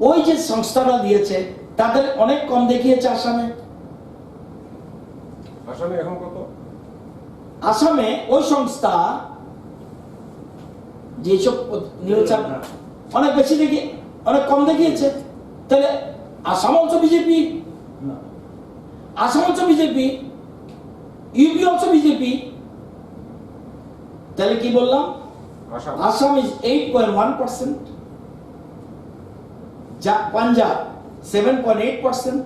ওই যে সংস্থাটা দিয়েছে তাদের অনেক কম দেখিয়েছে আসামে। এখন কত? আসামে ওই সংস্থা যেসব নির্বাচন অনেক বেশি দেখি, অনেক কম দেখিয়েছে। তাহলে Assam also BJP, Assam also BJP, UP also BJP. তাহলে কি বললাম? আসাম ইজ 8.1%, পাঞ্জাব 7.8%,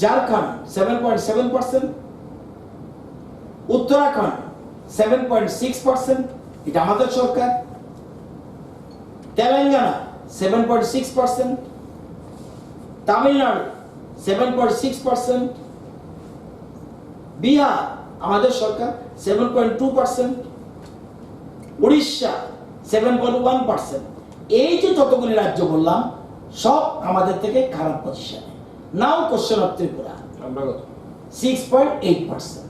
ঝাড়খণ্ড 7.7%, উত্তরাখণ্ড 7.6%, এটা আমাদের সরকার। তেলেঙ্গানা 7.6%, তামিলনাড়ু 7.6%, বিহার আমাদের সরকার 7.2%, উড়িষ্যা 7.1%। এই যে যতগুলি রাজ্য বললাম সব আমাদের থেকে খারাপ পজিশনে। Now question of Tripura 6.8%।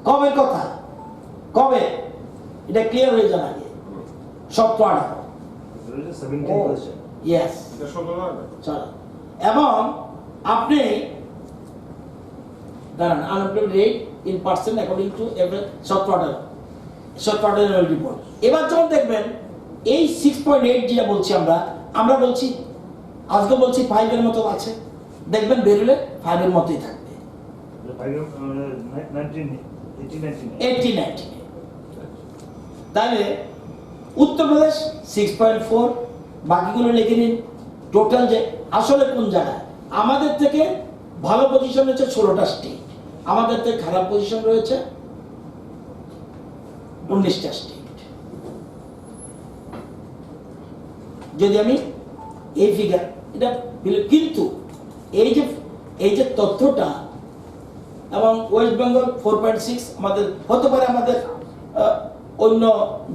কবে কথা, কবে এটা ক্লিয়ার হয়ে যান আগে। 17-18 17%। ইয়েস চলো। এবং আপনি দাঁড়ান, unemployed rate in percent according to 17-18 report. এবার যখন দেখবেন এই 6.8 যেটা বলছি আমরা বলছি আজকে বলছি 5 এর মতো আছে, দেখবেন বেরোলে 5 এর মতোই থাকবে। 18-19 তাহলে উত্তরপ্রদেশ 6.4, বাকিগুলো লিখে নিন। টোটাল যে আসলে কোন জায়গায় আমাদের থেকে ভালো পজিশন রয়েছে 16টা স্টেট, আমাদের থেকে খারাপ পজিশন রয়েছে 19টা স্টেট। যদি আমি এই ফিগার এটা কিন্তু এই যে তথ্যটা এবং ওয়েস্ট বেঙ্গল 4.6 আমাদের হতে পারে আমাদের অন্য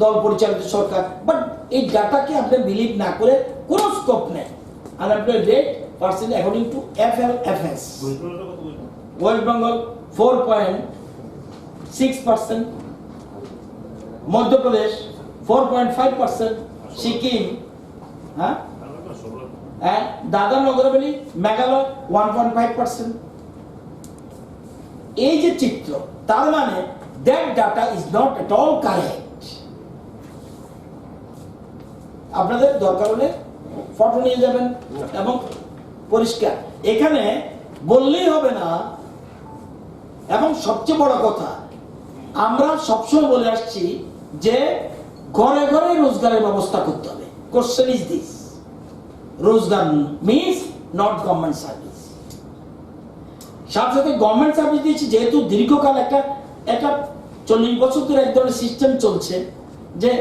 দল পরিচালিত সরকার, বাট এই ডাটাকে আপনি বিলিভ না করে কোনো স্কোপ নেই। Unemployed rate percent according to FLFS, West Bengal 4.6%, Madhya Pradesh 4.5%, Sikkim, হ্যাঁ, দাদর নগর হাভেলি মেঘালয় 1.5%। এই যে চিত্র, তার মানে that data is not at all correct. আপনাদের দরকার হলে ফটো নিয়ে যাবেন এবং পরিষ্কার এখানে বললেই হবে না। এবং সবচেয়ে বড় কথা, আমরা সবসময় বলে আসছি যে ঘরে ঘরে রোজগারের ব্যবস্থা করতে হবে। কোশ্চেন ইজ দিস, রোজগার মিনস নট গভর্নমেন্ট সার্ভিস। সাথে সাথে গভর্নমেন্ট সার্ভিস দিয়েছি যেহেতু দীর্ঘকাল একটা 40 বছর ধরে এক ধরনের সিস্টেম চলছে যে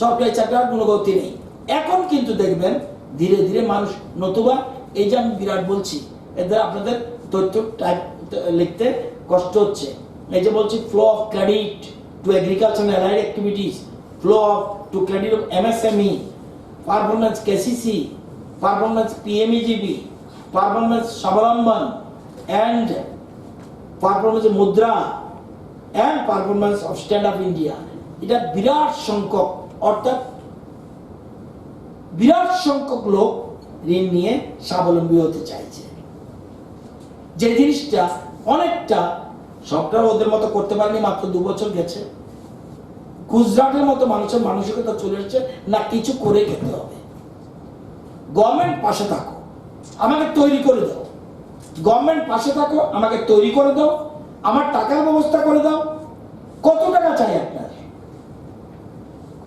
সরকারি চাকরির কোনো গতি নেই। এখন কিন্তু দেখবেন ধীরে ধীরে মানুষ, নতুবা এই যে আমি বিরাট বলছি এদের আপনাদের তথ্য টাইপ লিখতে কষ্ট হচ্ছে। এই যে বলছি flow of credit to agriculture and allied activities, flow of to credit of MSME, performance KCC, performance PMEGP, performance Swavalamban and performance Mudra and performance of stand up India. এটা বিরাট সংখ্যক, অর্থাৎ বিরাট সংখ্যক লোক ঋণ নিয়ে স্বাবলম্বী হতে চাইছে। যে জিনিসটা অনেকটা সরকার ওদের মতো করতে পারেনি, মাত্র 2 বছর গেছে। গুজরাটের মতো মানুষের মানসিকতা চলে এসেছে না কিছু করে খেতে হবে। গভর্নমেন্ট পাশে থাকো, আমাকে তৈরি করে দাও, গভর্নমেন্ট পাশে থাকো, আমাকে তৈরি করে দাও, আমার টাকার ব্যবস্থা করে দাও। কত টাকা চাই আপনার?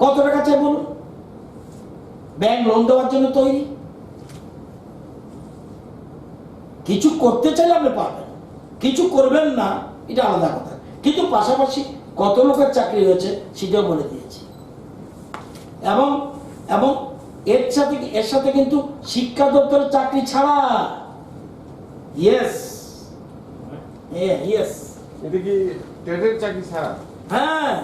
কত টাকা চাই বলুন? ব্যাংক লোন দেওয়ার জন্য তৈরি। কিছু করতে চাইলে আপনি পারবেন, কিছু করবেন না এটা আলাদা কথা। কিন্তু পাশাপাশি কত লোকের চাকরি হয়েছে সেটাও বলে দিয়েছি। এবং এবং এর সাথে কিন্তু শিক্ষা দপ্তরের চাকরি ছাড়া, ইয়েস ইয়েস, এটা কি টেটের চাকরি ছাড়া? হ্যাঁ,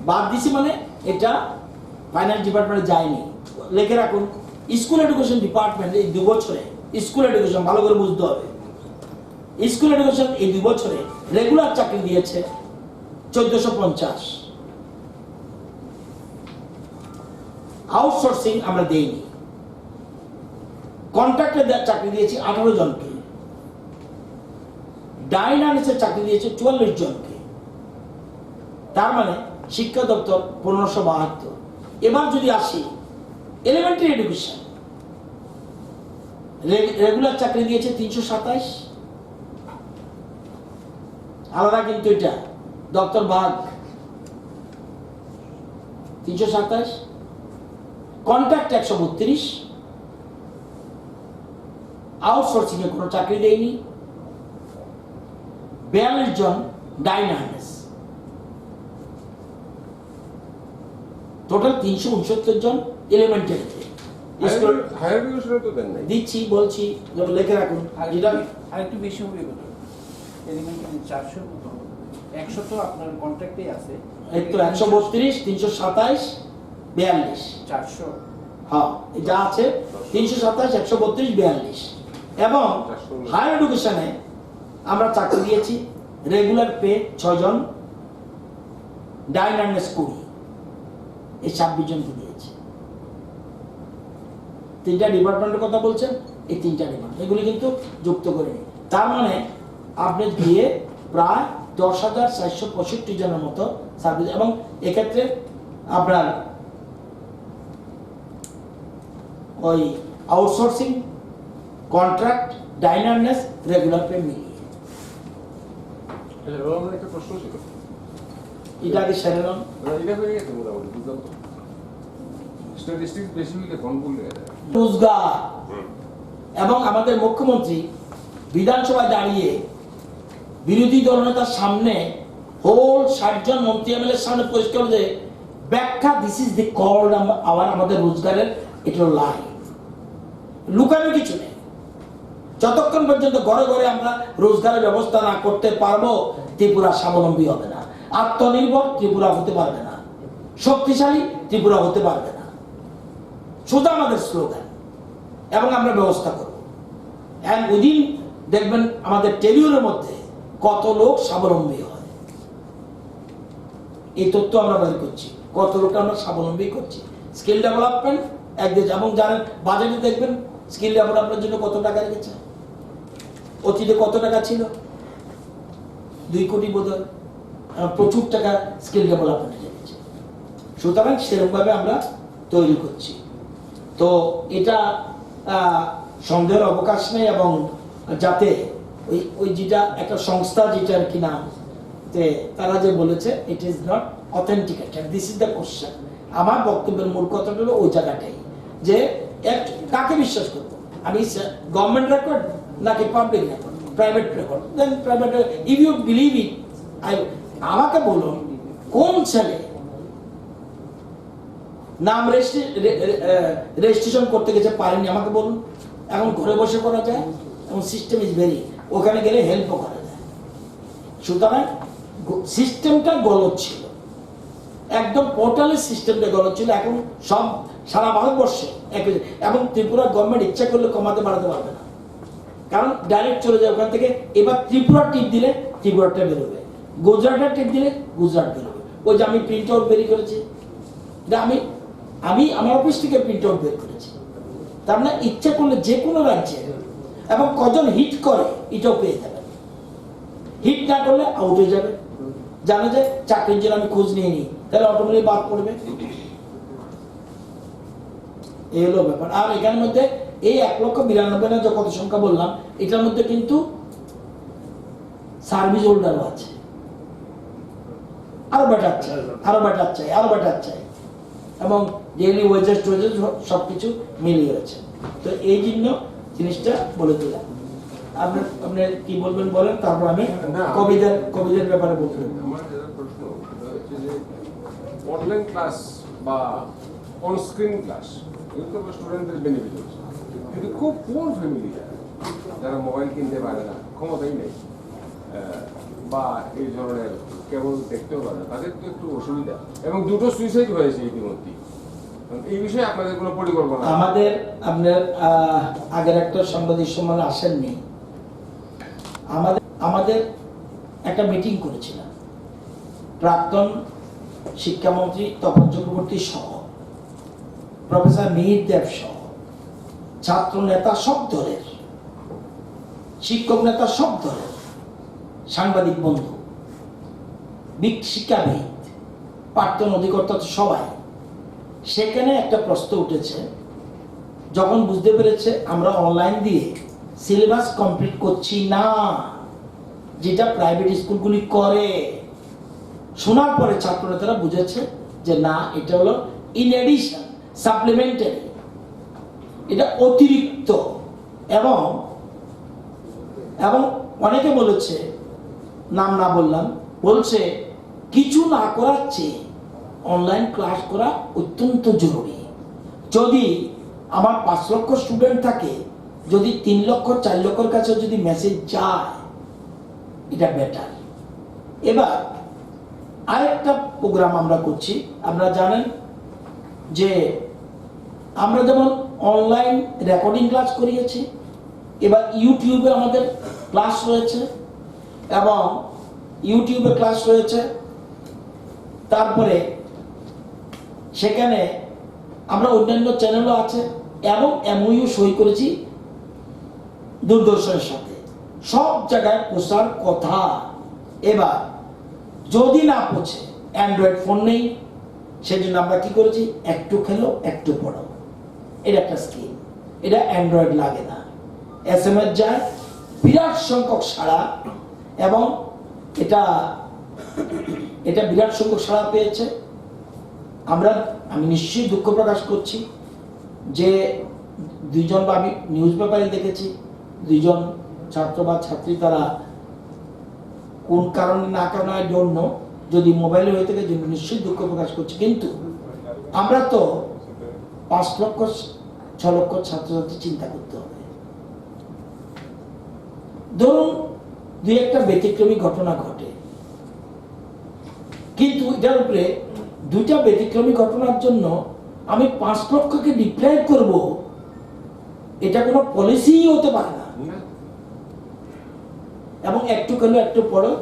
বাদ দিছি মানে এটা ফাইন্যান্স ডিপার্টমেন্টে যায়নি। লিখে রাখুন, স্কুল এডুকেশন ডিপার্টমেন্ট এই 2 বছরে, স্কুল এডুকেশন ভালো করে বুঝতে হবে, স্কুল এডুকেশন এই 2 বছরে রেগুলার চাকরি দিয়েছে 1450, আউটসোর্সিং আমরা দেইনি। কন্ট্রাক্টে চাকরি দিয়েছি 18 জনকে, ডাইনামিক্সের চাকরি দিয়েছে 44 জনকে। তার মানে শিক্ষা দপ্তর 1572। এবার যদি আসি এলিমেন্টারি এডুকেশন, রেগুলার চাকরি দিয়েছে 327, আলাদা কিন্তু এটা দপ্তর ভাগ 327, কন্ট্রাক্ট 132, আউটসোর্সিং এ কোনো চাকরি দেয়নি। 42 জন ডাইনামিক্স টোটাল 369 জন এলিমেন্টারিতে হায়ার এডুকেশনে তো দেন নাই। দিচ্ছি, বলছি, যেটা লিখে রাখুন। যেটা আরেকটু বেশি হবে কত? এলিমেন্টারি 400 কত? 100 তো আপনার কন্ট্রাক্টেই আছে। এই তো 132, 327, 42, 400 হ্যাঁ এই যা আছে 327, 132, 42। এবং হায়ার এডুকেশনে আমরা চাকরি দিয়েছি, রেগুলার পে 6 জন, ডাইনার্নেস 20, এই 26 জনকে দিয়েছি। 3টা ডিপার্টমেন্টের কথা বলছেন, এই 3টা ডিপার্টমেন্ট এগুলি কিন্তু যুক্ত করে নিই। তার মানে আপনি দিয়ে প্রায় 10,465 জনের মতো সার্ভিস, এবং এক্ষেত্রে আপনার ওই আউটসোর্সিং, কন্ট্রাক্ট, ডাইনারনেস, রেগুলার পে মিলিয়ে। আচ্ছা, এবার আমার একটা প্রশ্ন ছিল। এটা আগে সেরে নেন। এটা হয়ে গেছে মোটামুটি, বুঝলাম তো। স্ট্যাটিস্টিক্স বেশি হলে কোন বললে রোজগার, এবং আমাদের মুখ্যমন্ত্রী বিধানসভায় দাঁড়িয়ে বিরোধী দলনেতার সামনে হোল 60 জন মন্ত্রী এমএলএর সামনে পরিষ্কার যে ব্যাখ্যা, দিস ইজ দি কল আমাদের রোজগারের, এটা লাইন, লুকানো কিছু নেই। যতক্ষণ পর্যন্ত ঘরে ঘরে আমরা রোজগারের ব্যবস্থা না করতে পারবো, ত্রিপুরা স্বাবলম্বী হবে না, আত্মনির্ভর ত্রিপুরা হতে পারবে না, শক্তিশালী ত্রিপুরা হতে পারবে না। শুধু আমাদের স্লোগান, এবং আমরা ব্যবস্থা করব। অ্যান্ড উইদিন দেখবেন আমাদের টেরিউরের মধ্যে কত লোক স্বাবলম্বী হয়, এই তথ্য আমরা বের করছি, কত লোক আমরা স্বাবলম্বী করছি। স্কিল ডেভেলপমেন্ট একদিন, এবং জানেন বাজেটে দেখবেন স্কিল ডেভেলপমেন্টের জন্য কত টাকা রেখেছে, অতীতে কত টাকা ছিল, 2 কোটি বোধহয়, প্রচুর টাকা স্কিল ডেভেলপমেন্টে রেখেছে। সুতরাং সেরকমভাবে আমরা তৈরি করছি। তো এটা সন্দেহের অবকাশ নেই, এবং যাতে ওই যেটা একটা সংস্থা, যেটা আর কি নাম, তারা যে বলেছে it is not authenticated, this is the question. আমার বক্তব্যের মূল কথাটা হলো ওই জায়গাটাই, যে কাকে বিশ্বাস করবো আমি, গভর্নমেন্ট রেকর্ড নাকি public record, private record? Then private, if you believe it, আমাকে বলুন কোন ছেলে নাম রেজিস্ট্রেশন করতে গেছে পারেনি, আমাকে বলুন। এখন ঘরে বসে করা যায়, এবং সিস্টেম ইজ ভেরি, ওখানে গেলে হেল্পও করা যায়। সুতরাং সিস্টেমটা গলদ ছিল, একদম পোর্টালের সিস্টেমটা গলদ ছিল। এখন সব সারা ভারতবর্ষে, এবং ত্রিপুরা গভর্নমেন্ট ইচ্ছা করলে কমাতে বাড়াতে পারবে না, কারণ ডাইরেক্ট চলে যায় ওখান থেকে। এবার ত্রিপুরা টিপ দিলে ত্রিপুরাটা বেরোবে, গুজরাটের টিপ দিলে গুজরাট বেরোবে। ওই যে আমি প্রিন্ট আউট বেরি করেছি, আমি আমার অফিস থেকে প্রিন্ট আউট বের করেছি। তার মানে ইচ্ছা করলে যে কোনো রাজ্যে, এবং কজন হিট করে এটাও পেয়ে যাবে, হিট না করলে আউট হয়ে যাবে। জানে যে চাকরির জন্য আমি খোঁজ নিয়ে নিই, তাহলে অটোমেটিক বাদ পড়বে। এই হলো ব্যাপার। আর এখানের মধ্যে এই 1,92,000 যে কত সংখ্যা বললাম, এটার মধ্যে কিন্তু সার্ভিস হোল্ডারও আছে, আরো বেটার চাই, আরো বেটার চাই, আরো বেটার চাই, এবং ডেইলি ওয়েজেস টোয়েজেস সবকিছু মিলিয়ে আছে। তো এই জন্য জিনিসটা বলে দিলাম। আপনি কি বলবেন বলেন, তারপর আমি কবিদের ব্যাপারে বলবো। আমার যেটা প্রশ্ন সেটা হচ্ছে যে অনলাইন ক্লাস বা অনস্ক্রিন ক্লাস, এগুলো তো স্টুডেন্টদের বেনিফিট হচ্ছে, কিন্তু খুব পুয়ার ফ্যামিলি যারা মোবাইল কিনতে পারে না, ক্ষমতাই নেই, বা এই ধরনের কেবল দেখতেও পারে না, তাদের তো একটু অসুবিধা, এবং 2টো সুইসাইড হয়েছে ইতিমধ্যে। এই বিষয়ে আপনাদের কোনো পরিকল্পনা? আপনার আগের একটা সাংবাদিক সম্মেলনে আসেননি, আমাদের একটা মিটিং করেছিলাম, প্রাক্তন শিক্ষামন্ত্রী তপন চক্রবর্তী সহ, প্রফেসর মিহির দেব সহ, ছাত্র নেতা সব দলের, শিক্ষক নেতা সব দলের, সাংবাদিক বন্ধু, শিক্ষাবিদ, প্রাক্তন অধিকর্তা, সবাই। সেখানে একটা প্রশ্ন উঠেছে, যখন বুঝতে পেরেছে আমরা অনলাইন দিয়ে সিলেবাস কমপ্লিট করছি না, যেটা প্রাইভেট স্কুলগুলি করে, শোনার পরে ছাত্র নেতারা বুঝেছে যে না, এটা হলো ইন এডিশন, সাপ্লিমেন্টারি, এটা অতিরিক্ত। এবং অনেকে বলেছে, নাম না বললাম, বলছে কিছু না করার চেয়ে অনলাইন ক্লাস করা অত্যন্ত জরুরি। যদি আমার 5 লক্ষ স্টুডেন্ট থাকে, যদি 3 লক্ষ 4 লক্ষের কাছে যদি মেসেজ যায়, এটা বেটার। এবার আরেকটা প্রোগ্রাম আমরা করছি। আপনারা জানেন যে আমরা যেমন অনলাইন রেকর্ডিং ক্লাস করিয়েছি, এবার ইউটিউবে আমাদের ক্লাস রয়েছে, এবং ইউটিউবে ক্লাস রয়েছে। তারপরে সেখানে আমরা অন্যান্য চ্যানেলও আছে, এবং এমওইউ সই করেছি দূরদর্শনের সাথে। সব জায়গায় প্রচার কথা। এবার যদি না পৌঁছে, অ্যান্ড্রয়েড ফোন নেই, সেজন্য আমরা কি করেছি, একটু খেলো একটু পড়ো, এটা একটা স্কিম। এটা অ্যান্ড্রয়েড লাগে না, SMS যায়, বিরাট সংখ্যক সাড়া, এবং এটা বিরাট সংখ্যক সাড়া পেয়েছে। আমি নিশ্চয়ই দুঃখ প্রকাশ করছি যে 2 জন, বা আমি নিউজ পেপারে দেখেছি 2 জন ছাত্র বা ছাত্রী, তারা কোন কারণে না কারণে জন্য, যদি মোবাইলে হয়ে থাকে, জন্য নিশ্চয়ই দুঃখ প্রকাশ করছি। কিন্তু আমরা তো 5 লক্ষ 6 লক্ষ ছাত্রছাত্রী চিন্তা করতে হবে। ধরুন 2-1টা ব্যতিক্রমী ঘটনা ঘটে, কিন্তু এটার উপরে 2টা ব্যতিক্রমী ঘটনার জন্য আমি 5 লক্ষকে ডিপ্লয় করব, এটা কোনো পলিসিই হতে পারে না। এবং একটু করলে একটু পড়ো,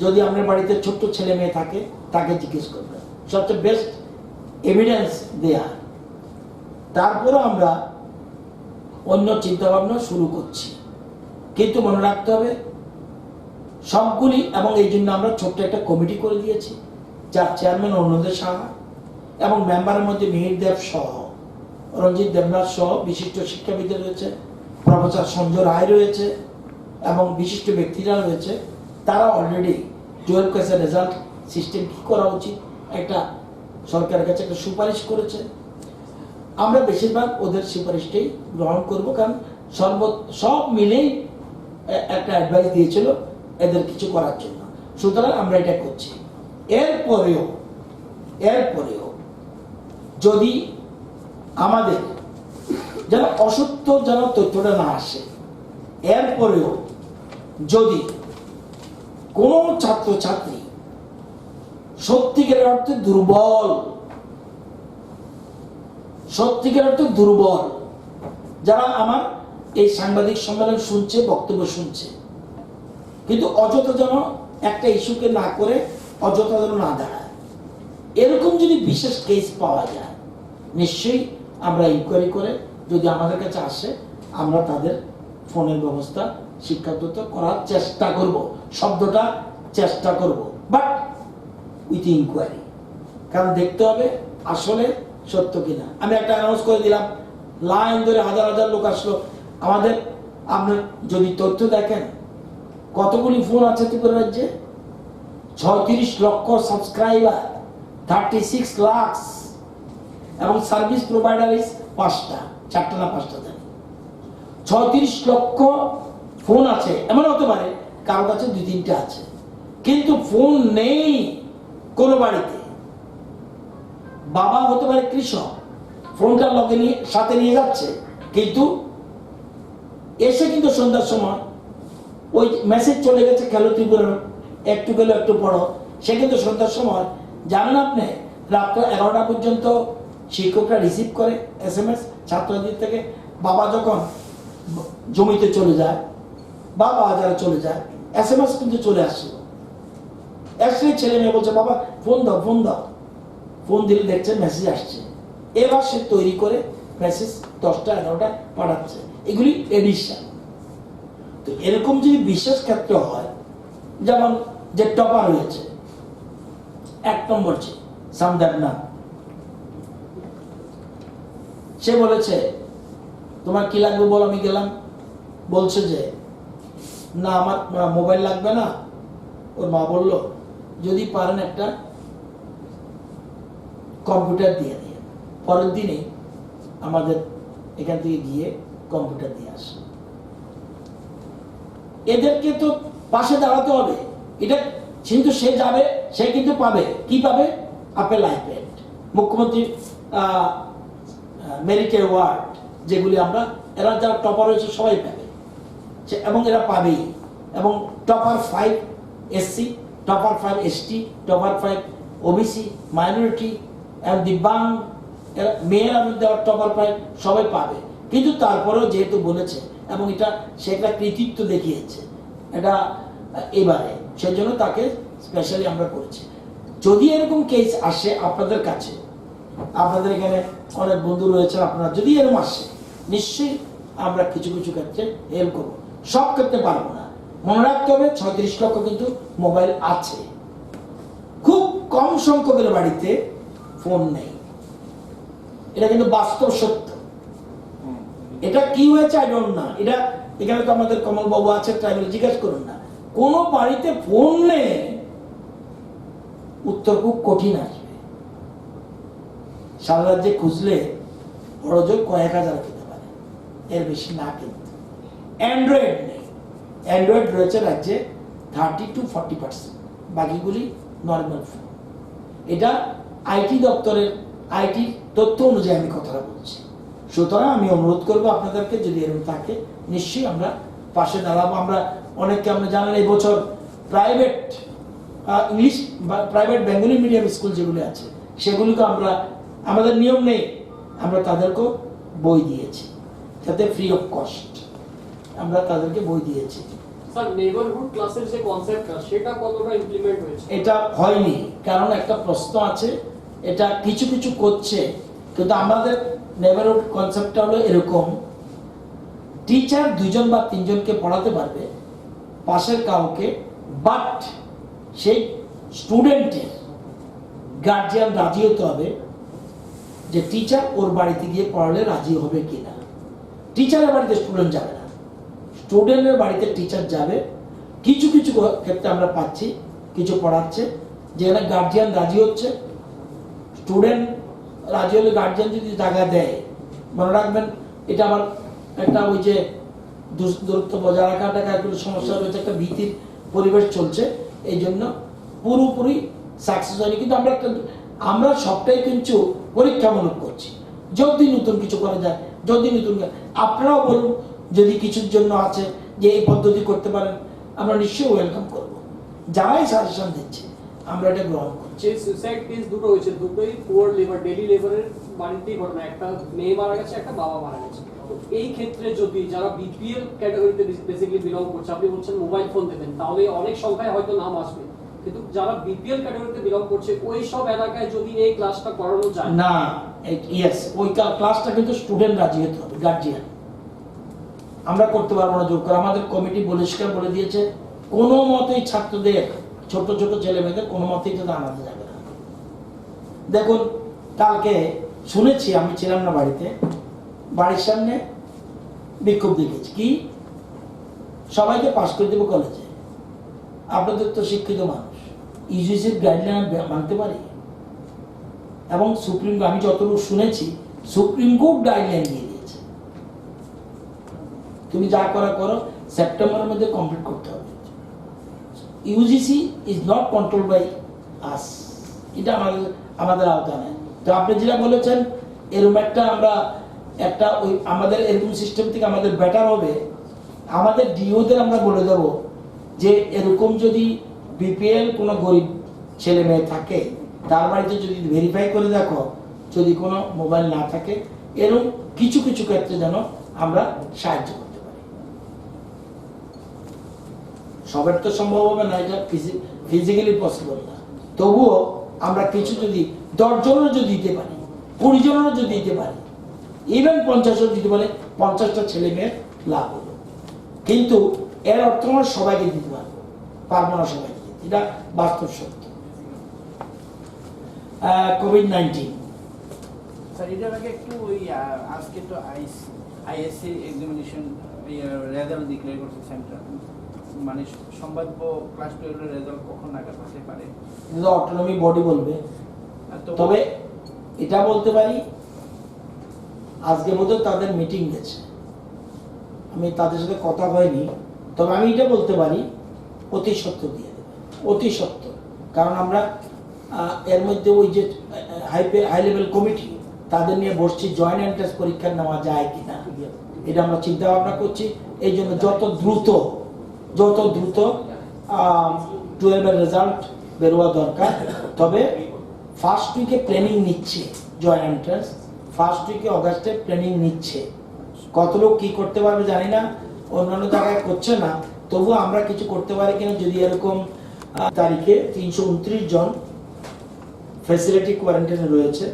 যদি আপনার বাড়িতে ছোট্ট ছেলে মেয়ে থাকে, তাকে জিজ্ঞেস করবেন, সবচেয়ে বেস্ট এভিডেন্স দেয়া। তারপরে আমরা অন্য চিন্তা ভাবনা শুরু করছি। কিন্তু মনে রাখতে হবে সবগুলি, এবং এই জন্য আমরা ছোট্ট একটা কমিটি করে দিয়েছি, যার চেয়ারম্যান অরুণোদয় সাহা, এবং মেম্বারের মধ্যে মিহির দেব সহ, রঞ্জিত দেবনাথ সহ বিশিষ্ট শিক্ষাবিদ রয়েছে, প্রফেসর সঞ্জয় রায় রয়েছে, এবং বিশিষ্ট ব্যক্তিরা রয়েছে। তারা অলরেডি 12 ক্লাসের রেজাল্ট সিস্টেম কি করা উচিত একটা সরকারের কাছে একটা সুপারিশ করেছে। আমরা বেশিরভাগ ওদের সুপারিশটাই গ্রহণ করব, কারণ সব মিলেই একটা অ্যাডভাইস দিয়েছিল এদের কিছু করার জন্য। সুতরাং আমরা এটা করছি। এরপরেও যদি আমাদের যেন অসত্য যেন তথ্যটা না আসে, এরপরেও যদি কোনো ছাত্রছাত্রী সত্যিকারের অর্থে দুর্বল, যারা আমার এই সাংবাদিক সম্মেলন শুনছে, বক্তব্য শুনছে, কিন্তু অযথা যেন একটা ইস্যুকে না করে অযথা যেন না দাঁড়ায়, এরকম যদি বিশেষ কেস পাওয়া যায়, নিশ্চয়ই আমরা ইনকোয়ারি করে যদি আমাদের কাছে আসে, আমরা তাদের ফোনের ব্যবস্থা শিক্ষাগত করার চেষ্টা করব। শব্দটা চেষ্টা করব, বাট উইথ ইনকোয়ারি, কারণ দেখতে হবে আসলে সত্য কিনা। আমি একটা অ্যানাউন্স করে দিলাম, লাইন ধরে হাজার হাজার লোক আসলো আমাদের। আপনি যদি তথ্য দেখেন কতগুলি ফোন আছে ত্রিপুরা রাজ্যে, 36 লক্ষ সাবস্ক্রাইবার, 36 লাখ, এবং সার্ভিস প্রোভাইডার ইস 5টা, 4টা না 5টা জানি। 36 লক্ষ ফোন আছে। এমন হতে পারে কারো কাছে 2-3টা আছে, কিন্তু ফোন নেই কোনো বাড়িতে। বাবা হতে পারে কৃষক, ফোনটা সাথে নিয়ে যাচ্ছে, কিন্তু এসে কিন্তু সন্ধ্যার সময় ওই মেসেজ চলে গেছে, খেলো ত্রিপুরা, একটু গেলো একটু পড়ো। সে কিন্তু সন্ধ্যার সময়, জানেন আপনি, রাত্র 11টা পর্যন্ত শিক্ষকরা রিসিভ করে SMS ছাত্রদের থেকে। বাবা যখন জমিতে চলে যায় বা বাজারে চলে যায়, SMS কিন্তু চলে আসছিল। আসলে ছেলে মেয়ে বলছে, বাবা ফোন দাও, ফোন দাও। ফোন দিলে দেখছে মেসেজ আসছে। এবার সে তৈরি করে মেসেজ 10টা 11টা পাঠাচ্ছে। এগুলি এডিশন। তো এরকম যদি বিশেষ ক্ষেত্র হয়, যেমন যে টপার হয়েছে 1 নম্বর সামদেবনাথ, সে বলেছে তোমার কি লাগবে বল, আমি গেলাম, বলছে যে না আমার মোবাইল লাগবে না। ওর মা বলল যদি পারেন একটা কম্পিউটার দিয়ে দিয়ে। পরের দিনে আমাদের এখান থেকে গিয়ে কম্পিউটার দিয়ে আসে। এদেরকে তো পাশে দাঁড়াতে হবে, এটা কিন্তু সে যাবে, সে কিন্তু পাবে কি পাবে, আপেল আইপ্যাড, মুখ্যমন্ত্রী মেরিট অ্যাওয়ার্ড, যেগুলি আমরা এরা যারা টপার হয়েছে সবাই পাবে এবং এরা পাবেই। এবং topper 5 SC, topper 5 ST, topper 5 OBC, minority এবং দিব্যাঙ্গ, মেয়েরা দেওয়ার টপার 5 সবাই পাবে। কিন্তু তারপরেও যেহেতু বলেছে এবং এটা সে একটা কৃতিত্ব দেখিয়েছে এটা এবারে, সেজন্য তাকে স্পেশালি আমরা করেছি। যদি এরকম কেস আসে আপনাদের কাছে, আপনাদের এখানে অনেক বন্ধু রয়েছে, আপনারা যদি এরকম আসে নিশ্চয়ই আমরা কিছু কিছু ক্ষেত্রে হেল্প করবো, সব ক্ষেত্রে পারবো না। মনে রাখতে হবে 36 লক্ষ কিন্তু মোবাইল আছে, খুব কম সংখ্যকের বাড়িতে ফোন নেই, এটা কিন্তু বাস্তব সত্য। এটা কি হয়েছে আই ডোন্ট না, এটা এখানে তো আমাদের কমল বাবু আছে, ট্রাইবেল জিজ্ঞেস করুন না, কোন বাড়িতে ফোন নেই উত্তর খুব কঠিন আসবে। সারা রাজ্যে খুঁজলে বড় জোর কয়েক হাজার পেতে পারে, এর বেশি না। কিন্তু অ্যান্ড্রয়েড নেই, অ্যান্ড্রয়েড রয়েছে রাজ্যে 30 to 40%, বাকিগুলি নর্মাল ফোন। এটা আইটি দপ্তরের আইটি তথ্য অনুযায়ী আমি কথাটা বলছি। সুতরাং আমি অনুরোধ করবো আপনাদেরকে, যদি এরকম থাকে নিশ্চয়ই আমরা পাশে দাঁড়াবো। আমরা অনেককে আমরা জানেন এই বছর প্রাইভেট ইংলিশ বা প্রাইভেট বেঙ্গলি মিডিয়াম স্কুল যেগুলি আছে সেগুলিকে আমরা, আমাদের নিয়ম নেই, আমরা তাদেরকেও বই দিয়েছি যাতে ফ্রি অফ কস্ট আমরা তাদেরকে বই দিয়েছি। স্যার, নেইবারহুড ক্লাসের যে কনসেপ্টটা সেটা কতটা ইমপ্লিমেন্ট হয়েছে? এটা হয়নি, কারণ একটা প্রশ্ন আছে, এটা কিছু কিছু করছে, কিন্তু আমাদের নেইবারহুড কনসেপ্টটা হলো এরকম, টিচার 2 জন বা 3 জনকে পড়াতে পারবে পাশের কাউকে, বাট সেই স্টুডেন্টের গার্জিয়ান রাজি হতে হবে যে টিচার ওর বাড়িতে গিয়ে পড়ালে রাজি হবে কিনা। টিচারের বাড়িতে স্টুডেন্ট যাবে না, স্টুডেন্টের বাড়িতে টিচার যাবে। কিছু কিছু ক্ষেত্রে আমরা পাচ্ছি কিছু পড়াচ্ছে যেখানে গার্জিয়ান রাজি হচ্ছে, স্টুডেন্ট রাজি হলে গার্জিয়ান যদি জায়গা দেয়, মনে রাখবেন এটা আমার একটা ওই যে দূরত্ব বজায় রাখাটা একটু সমস্যা রয়েছে, একটা ভীতির পরিবেশ চলছে, এই জন্য পুরোপুরি সাকসেস হয়নি। কিন্তু আমরা সবটাই কিন্তু পরীক্ষামূলক করছি, যদি নতুন কিছু করা যায়, যদি নতুন, আপনারাও বলুন যদি কিছুর জন্য আছে যে এই পদ্ধতি করতে পারেন, আমরা নিশ্চয়ই ওয়েলকাম করব। যারাই সাজেশন দিচ্ছে আমরা এটা গ্রহণ করছি। যে সুইসাইড কেস দুটো হয়েছে, দুটোই পুয়ার লেবার, ডেলি লেবারের বাড়িতেই ঘটনা, একটা মেয়ে মারা গেছে, একটা বাবা মারা গেছে। তো এই ক্ষেত্রে যদি যারা বিপিএল ক্যাটাগরিতে বেসিক্যালি বিলং করছে, আপনি বলছেন মোবাইল ফোন দেবেন, তাহলে অনেক সংখ্যায় হয়তো নাম আসবে, কিন্তু যারা বিপিএল ক্যাটাগরিতে বিলং করছে ওই সব এলাকায় যদি এই ক্লাসটা করানো যায় না, ইয়েস, ওই ক্লাসটা কিন্তু স্টুডেন্ট রাজি হতে হবে, গার্জিয়ান। আমরা করতে পারবো না জোর করে, আমাদের কমিটি পরিষ্কার বলে দিয়েছে কোনো মতেই ছাত্রদের, ছোট ছোট ছেলে মেয়েদের কোনো মতেই এটা আনাতে যাবে না। দেখুন কালকে শুনেছি, আমি ছিলাম না বাড়িতে, বাড়ির সামনে বিক্ষোভ দেখেছি, কি সবাইকে পাস করে দেবো কলেজে। আপনাদের তো শিক্ষিত মানুষ, ইউজিসির গাইডলাইন মানতে পারি, এবং সুপ্রিম, আমি যতটুকু শুনেছি সুপ্রিম কোর্ট গাইডলাইন দিয়ে দিয়েছে, তুমি যা করা করো, সেপ্টেম্বরের মধ্যে কমপ্লিট করতে হবে। UGC is not control by us, এটা আমাদের আওতা নেই। তো আপনি যেটা বলেছেন এরকম আমরা একটা ওই আমাদের এরকম সিস্টেম থেকে আমাদের বেটার হবে, আমাদের ডিওদের আমরা বলে দেব যে এরকম যদি বিপিএল কোনো গরিব ছেলে মেয়ে থাকে তার বাড়িতে যদি ভেরিফাই করে দেখো যদি কোনো মোবাইল না থাকে, এরকম কিছু কিছু ক্ষেত্রে যেন আমরা সাহায্য করতে পারি। সবার তো সম্ভব হবে না, এটা ফিজিক্যালি পসিবল না, তবুও আমরা কিছু যদি 10 জনের যদি দিতে পারি, 20 জনের যদি দিতে পারি, ইভেন 50 জন দিতে পারে, 50টা ছেলে মেয়ের লাভ হলো। কিন্তু এর অর্থ আমরা সবাইকে দিতে পারবো না, সবাইকে, এটা বাস্তব সত্য। কোভিড-19 স্যার, এটার আগে একটু ওই আজকে তো আইএসসি এক্সামিনেশন রেজাল্ট ডিক্লেয়ার করছে সেন্টার, মানে সম্ভাব্য ক্লাস 12 এর রেজাল্ট কখন নাগাদ হতে পারে? অটোনমি বডি বলবে, তবে এটা বলতে পারি আজকে বোধহয় তাদের মিটিং গেছে, আমি তাদের সাথে কথা হয়নি, তবে আমি এটা বলতে পারি অতি সত্য দিয়ে দেবে, অতি সত্য। কারণ আমরা এর মধ্যে ওই যে হাই লেভেল কমিটি তাদের নিয়ে বসছি জয়েন্ট এন্ট্রান্স পরীক্ষা নেওয়া যায় কিনা, এটা আমরা চিন্তা ভাবনা করছি। এই জন্য যত দ্রুত 12-এর রেজাল্ট বেরোয়া দরকার। তবে ফার্স্ট উইকে প্ল্যানিং নিচ্ছে জয়েন্ট এন্ট্রান্স, ফার্স্ট উইকে অগাস্টে প্ল্যানিং নিচ্ছে। কত লোক কি করতে পারবে জানি না, অন্যান্য জায়গায় করছে না, তবু আমরা কিছু করতে পারি কিনা। যদি এরকম তারিখে 329 জন ফ্যাসিলিটি কোয়ারেন্টাইনে রয়েছে,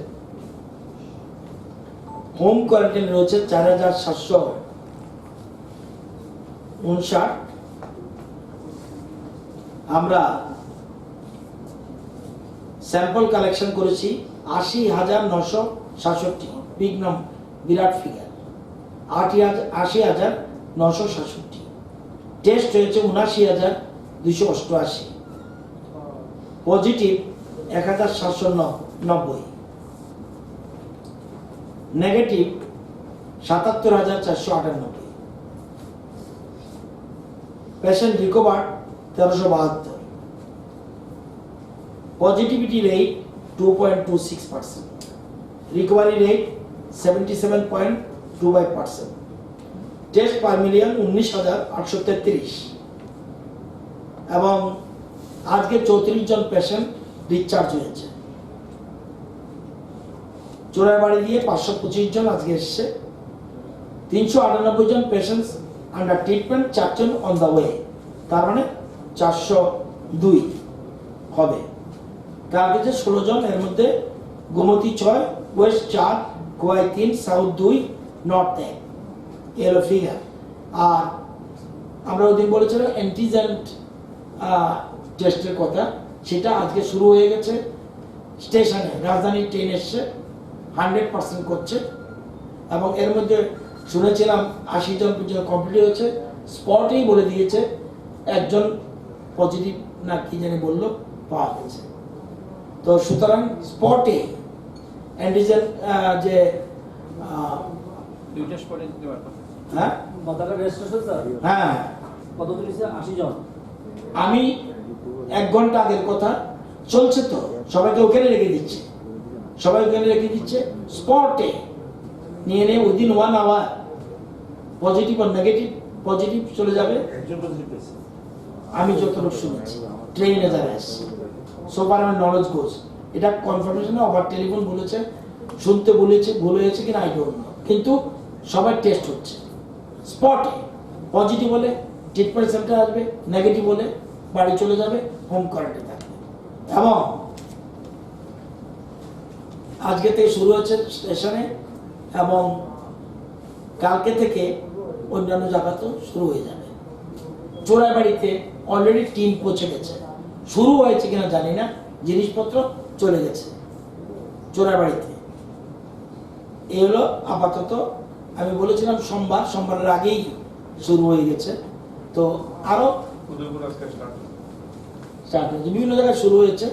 হোম কোয়ারেন্টাইন রয়েছে 4759। আমরা স্যাম্পল কালেকশন করেছি 80,967, বিগ নাম, বিরাট ফিগার। 80,967 টেস্ট হয়েছে 79,288, positive 1,790, negative 77,498, patient recover 1372, positivity rate 2.26%, recovery rate 77.25%, test per million 19,833, এবং আজকে 34 জন পেশেন্ট ডিসচার্জ হয়েছে। চোরাইবাড়ি দিয়ে 525 জন আজকে এসছে, 398 জন পেশেন্টস আন্ডার ট্রিটমেন্ট, 4 জন অন দ্য ওয়ে, তার মানে 402 হবে। কালকে যে 16 জন, এর মধ্যে Gomati 6, west 4, Khowai 3, south 2, north 1, এলো ফিগার। আর আমরা ওদিন বলেছিলাম অ্যান্টিজেন টেস্টের কথা, সেটা আজকে শুরু হয়ে গেছে। স্টেশনে রাজধানী ট্রেন এসছে, 100% করছে, এবং এর মধ্যে শুনেছিলাম 80 জন পর্যন্ত কমপ্লিট হয়েছে। স্পটেই বলে দিয়েছে একজন পজিটিভ না কি জানি বললো পাওয়া গেছে। তো সুতরাং স্পটে অ্যান্টিজেন যে দুইটা স্পটে দিতে পারবো। হ্যাঁ মাথাটা রেস্ট আছে স্যার, হ্যাঁ, কত দিয়েছে? 80 জন। আমি 1 ঘন্টা আগের কথা, চলছে তো, সবাইকে ওখানে রেখে দিচ্ছে, স্পটে নিয়ে উইদিন 1 আওয়ার পজিটিভ আর নেগেটিভ, পজিটিভ চলে যাবে। একজন পজিটিভ পেয়েছে। আমি যতটুকু শুনেছি ট্রেনে যারা এসছে, সোফার আমার নলেজ গোজ, এটা কনফার্মেশনে ওভার টেলিফোন বলেছে, শুনতে বলেছে, ভুল হয়েছে কিনা আই ডোন্ট নো, কিন্তু সবার টেস্ট হচ্ছে স্পটে। পজিটিভ হলে ট্রিটমেন্ট সেন্টার আসবে, নেগেটিভ হলে বাড়ি চলে যাবে, হোম কোয়ারেন্টাইন থাকবে। এবং আজকে থেকে শুরু হচ্ছে স্টেশনে, এবং কালকে থেকে অন্যান্য জায়গাতেও শুরু হয়ে যাবে। চোরাইবাড়িতে অলরেডি টিম পৌঁছে গেছে, শুরু হয়েছে কিনা জানি না, জিনিসপত্র চলে গেছে চোরাইবাড়িতে। এই হলো আপাতত। আমি বলেছিলাম সোমবারের আগেই শুরু হয়ে গেছে, তো আরো স্টার্ট হয়েছে, বিভিন্ন জায়গায় শুরু হয়েছে।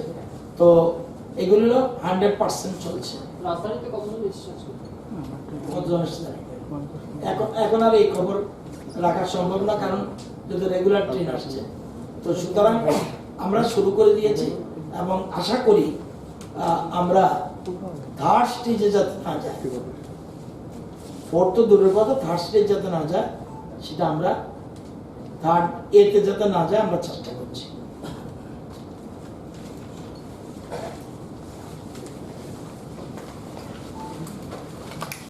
তো এগুলো 100% চলছে। রাজধানীতে কতজন এসেছে? কতজন এসেছে এখন আর এই খবর রাখা সম্ভব না, কারণ যদি রেগুলার ট্রেন আসছে। তো সুতরাং আমরা শুরু করে দিয়েছি, এবং আশা করি আমরা থার্ড স্টেজে যাতে না যায়, ফোর্থ তো দূরের কথা, থার্ড স্টেজ যাতে না যায়, সেটা আমরা থার্ড এতে যাতে না যায় আমরা চেষ্টা করছি।